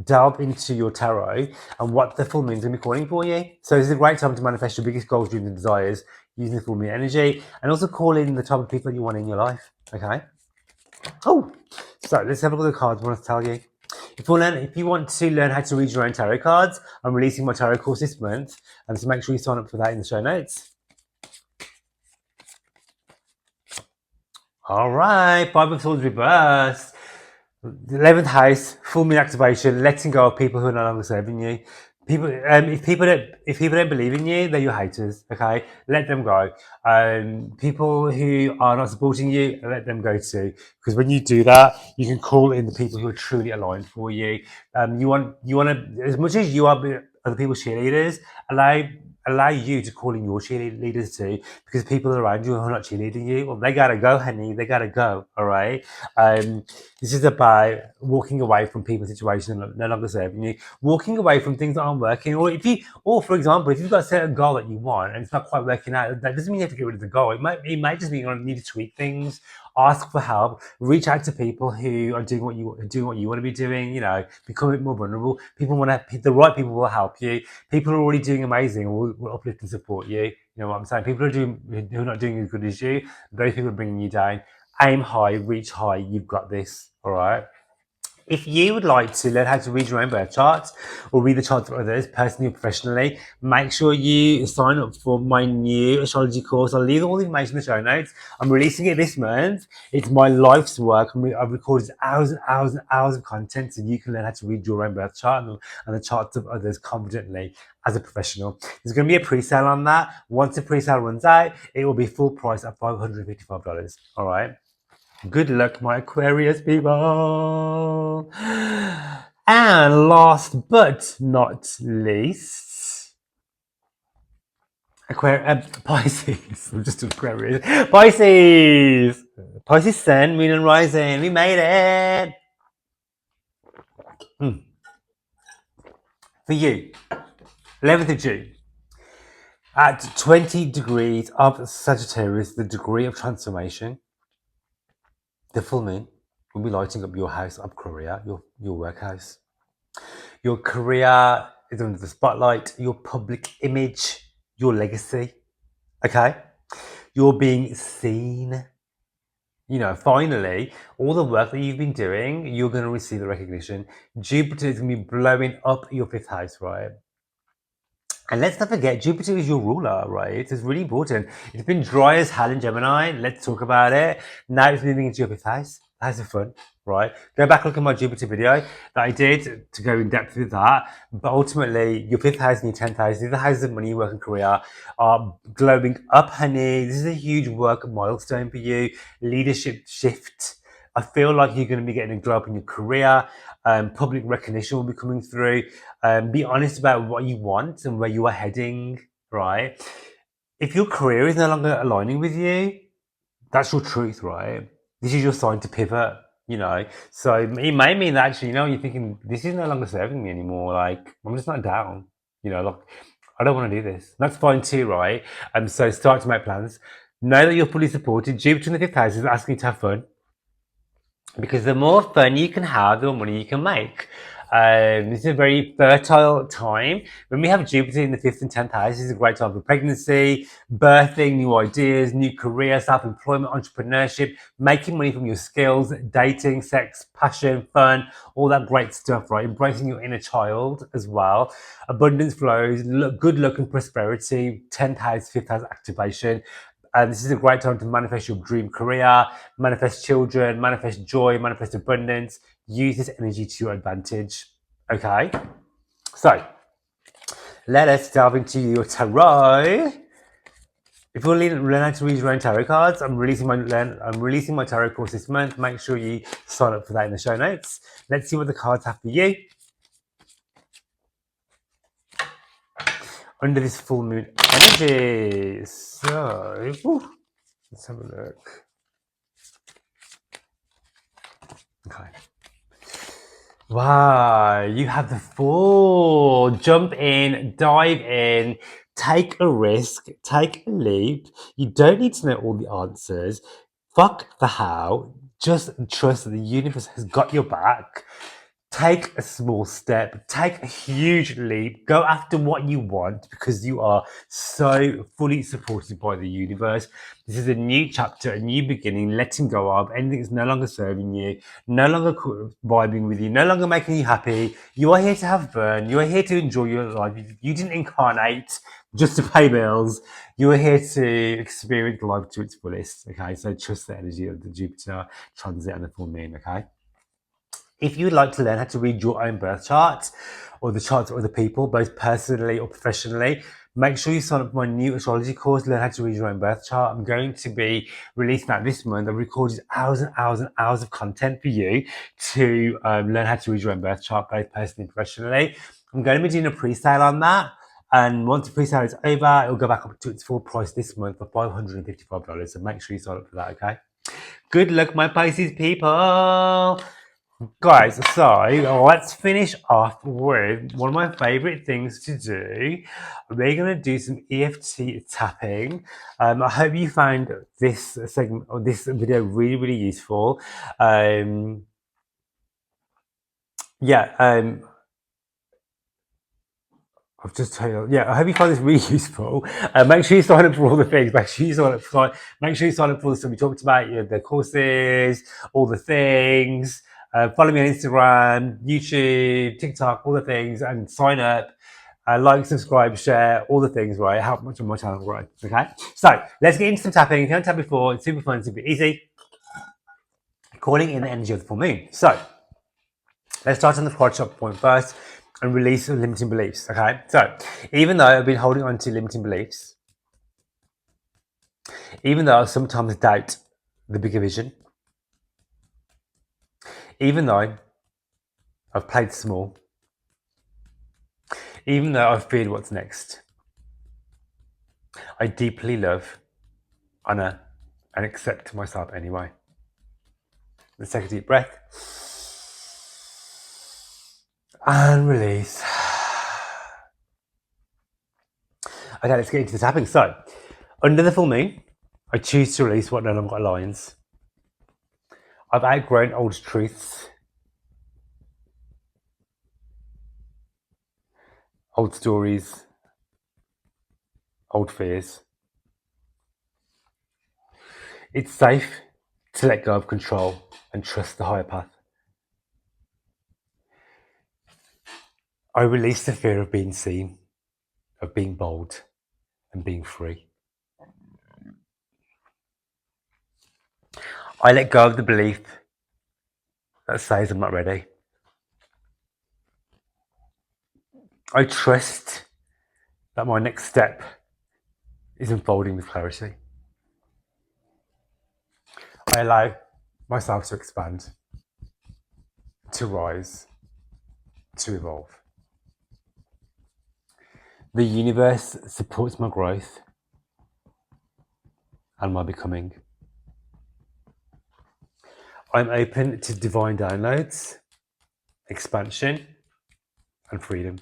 delve into your tarot and what the full moon's going to be calling for you. So this is a great time to manifest your biggest goals, dreams, and desires using the full moon energy, and also call in the type of people that you want in your life. Okay. Oh, so let's have a look at the cards I want to tell you. If you want to learn how to read your own tarot cards, I'm releasing my tarot course this month, and so make sure you sign up for that in the show notes. All right, Five of Swords reversed. 11th house, full moon activation, letting go of people who are no longer serving you. If people don't believe in you, they're your haters. Okay, let them go. People who are not supporting you, let them go too. Because when you do that, you can call in the people who are truly aligned for you. You want to, as much as you are other people's cheerleaders, allow you to call in your cheerleaders too. Because people around you who are not cheerleading you, well, they gotta go, honey. They gotta go. All right. This is about walking away from people, situations that no longer serving you, walking away from things that aren't working, or for example, if you've got a certain goal that you want and it's not quite working out, that doesn't mean you have to get rid of the goal. It might just mean you need to tweak things, ask for help, reach out to people who are doing what you want to be doing. You know, become a bit more vulnerable. The right people will help you. People who are already doing amazing will uplift and support you. You know what I'm saying? People who are not doing as good as you, those people are bringing you down. Aim high, reach high. You've got this. All right. If you would like to learn how to read your own birth charts or read the charts of others personally or professionally, make sure you sign up for my new astrology course. I'll leave all the information in the show notes. I'm releasing it this month. It's my life's work. I've recorded hours and hours and hours of content so you can learn how to read your own birth chart and the charts of others confidently as a professional. There's going to be a pre-sale on that. Once the pre-sale runs out, it will be full price at $555. All right. Good luck, my Aquarius people. And last but not least, Pisces. I'm just Aquarius. Pisces. Pisces Sun, Moon and Rising. We made it. For you, 11th of June. At 20 degrees of Sagittarius, the degree of transformation, the full moon will be lighting up your house of career, your workhouse. Your career is under the spotlight, your public image, your legacy. Okay? You're being seen. You know, finally, all the work that you've been doing, you're going to receive the recognition. Jupiter is going to be blowing up your fifth house, right? And let's not forget, Jupiter is your ruler, right? It's really important. It's been dry as hell in Gemini. Let's talk about it. Now it's moving into your fifth house. That's fun, right? Go back and look at my Jupiter video that I did to go in depth with that. But ultimately, your fifth house and your 10th house, these are the houses of money, work, and career, are glowing up, honey. This is a huge work milestone for you. Leadership shift. I feel like you're going to be getting a glow up in your career. Public recognition will be coming through. Be honest about what you want and where you are heading, right? If your career is no longer aligning with you, that's your truth, right? This is your sign to pivot, you know. So it may mean that actually, you're thinking, this is no longer serving me anymore. Like, I'm just not down, like, I don't want to do this. That's fine too, right? And so start to make plans. Know that you're fully supported. Jupiter in the fifth house is asking you to have fun, because the more fun you can have, the more money you can make. This is a very fertile time. When we have Jupiter in the 5th and 10th house, this is a great time for pregnancy, birthing, new ideas, new career, self-employment, entrepreneurship, making money from your skills, dating, sex, passion, fun, all that great stuff, right? Embracing your inner child as well. Abundance flows, good luck and prosperity, 10th house, 5th house activation. This is a great time to manifest your dream career, manifest children, manifest joy, manifest abundance. Use this energy to your advantage. Okay? So, let us delve into your tarot. If you're learning how to read your own tarot cards, I'm releasing my tarot course this month. Make sure you sign up for that in the show notes. Let's see what the cards have for you under this full moon energy. So, let's have a look. Okay. Wow, you have the Fool. Jump in, dive in, take a risk, take a leap. You don't need to know all the answers. Fuck the how. Just trust that the universe has got your back. Take a small step, take a huge leap, go after what you want, because you are so fully supported by the universe. This is a new chapter, a new beginning, letting go of anything that's no longer serving you, no longer vibing with you, no longer making you happy. You are here to have fun. You are here to enjoy your life. You didn't incarnate just to pay bills. You are here to experience life to its fullest. Okay, so trust the energy of the Jupiter transit and the full moon. Okay. If you'd like to learn how to read your own birth chart or the charts of other people, both personally or professionally, make sure you sign up for my new astrology course, Learn How to Read Your Own Birth Chart. I'm going to be releasing that this month. I've recorded hours and hours and hours of content for you to learn how to read your own birth chart, both personally and professionally. I'm going to be doing a pre-sale on that. And once the pre-sale is over, it'll go back up to its full price this month for $555. So make sure you sign up for that, okay? Good luck, my Pisces people. Guys, so let's finish off with one of my favorite things to do. We're going to do some EFT tapping. I hope you found this segment or this video really, really useful. I've just told you, I hope you find this really useful. Make sure you sign up for all the things. Make sure you sign up for all the stuff we talked about, the courses, all the things. Follow me on Instagram, YouTube, TikTok, all the things, and sign up. Like, subscribe, share, all the things, right? Help much on my channel grow. Okay, so let's get into some tapping. If you haven't tapped before, it's super fun, super easy. Calling in the energy of the full moon. So let's start on the quad shop point first and release limiting beliefs. Okay, so even though I've been holding on to limiting beliefs, even though I sometimes doubt the bigger vision, even though I've played small, even though I've feared what's next, I deeply love, honor, and accept myself anyway. Let's take a deep breath and release. Okay, let's get into the tapping. So, under the full moon, I choose to release what no longer aligns. I've outgrown old truths, old stories, old fears. It's safe to let go of control and trust the higher path. I release the fear of being seen, of being bold, and being free. I let go of the belief that says I'm not ready. I trust that my next step is unfolding with clarity. I allow myself to expand, to rise, to evolve. The universe supports my growth, and my becoming. I'm open to divine downloads, expansion, and freedom.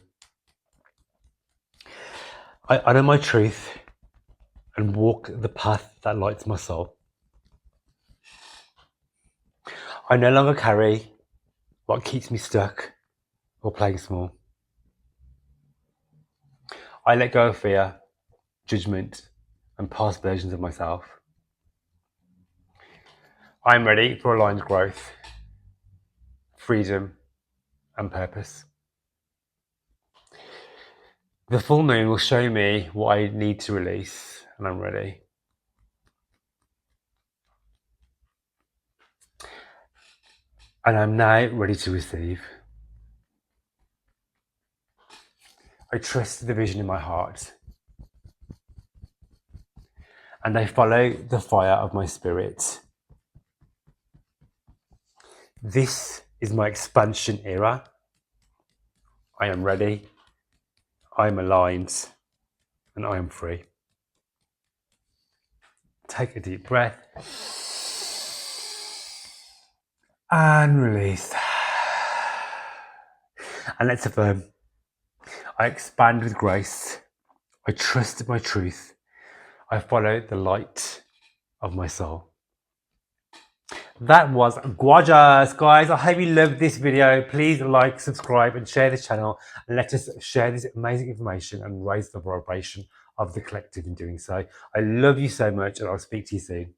I honor my truth and walk the path that lights my soul. I no longer carry what keeps me stuck or playing small. I let go of fear, judgment, and past versions of myself. I'm ready for aligned growth, freedom, and purpose. The full moon will show me what I need to release, and I'm ready. And I'm now ready to receive. I trust the vision in my heart, and I follow the fire of my spirit. This is my expansion era. I am ready, I am aligned, and I am free. Take a deep breath and release. And let's affirm. I expand with grace. I trust my truth. I follow the light of my soul. That was gorgeous, guys. I hope you loved this video. Please like, subscribe, and share this channel. And let us share this amazing information and raise the vibration of the collective in doing so. I love you so much, and I'll speak to you soon.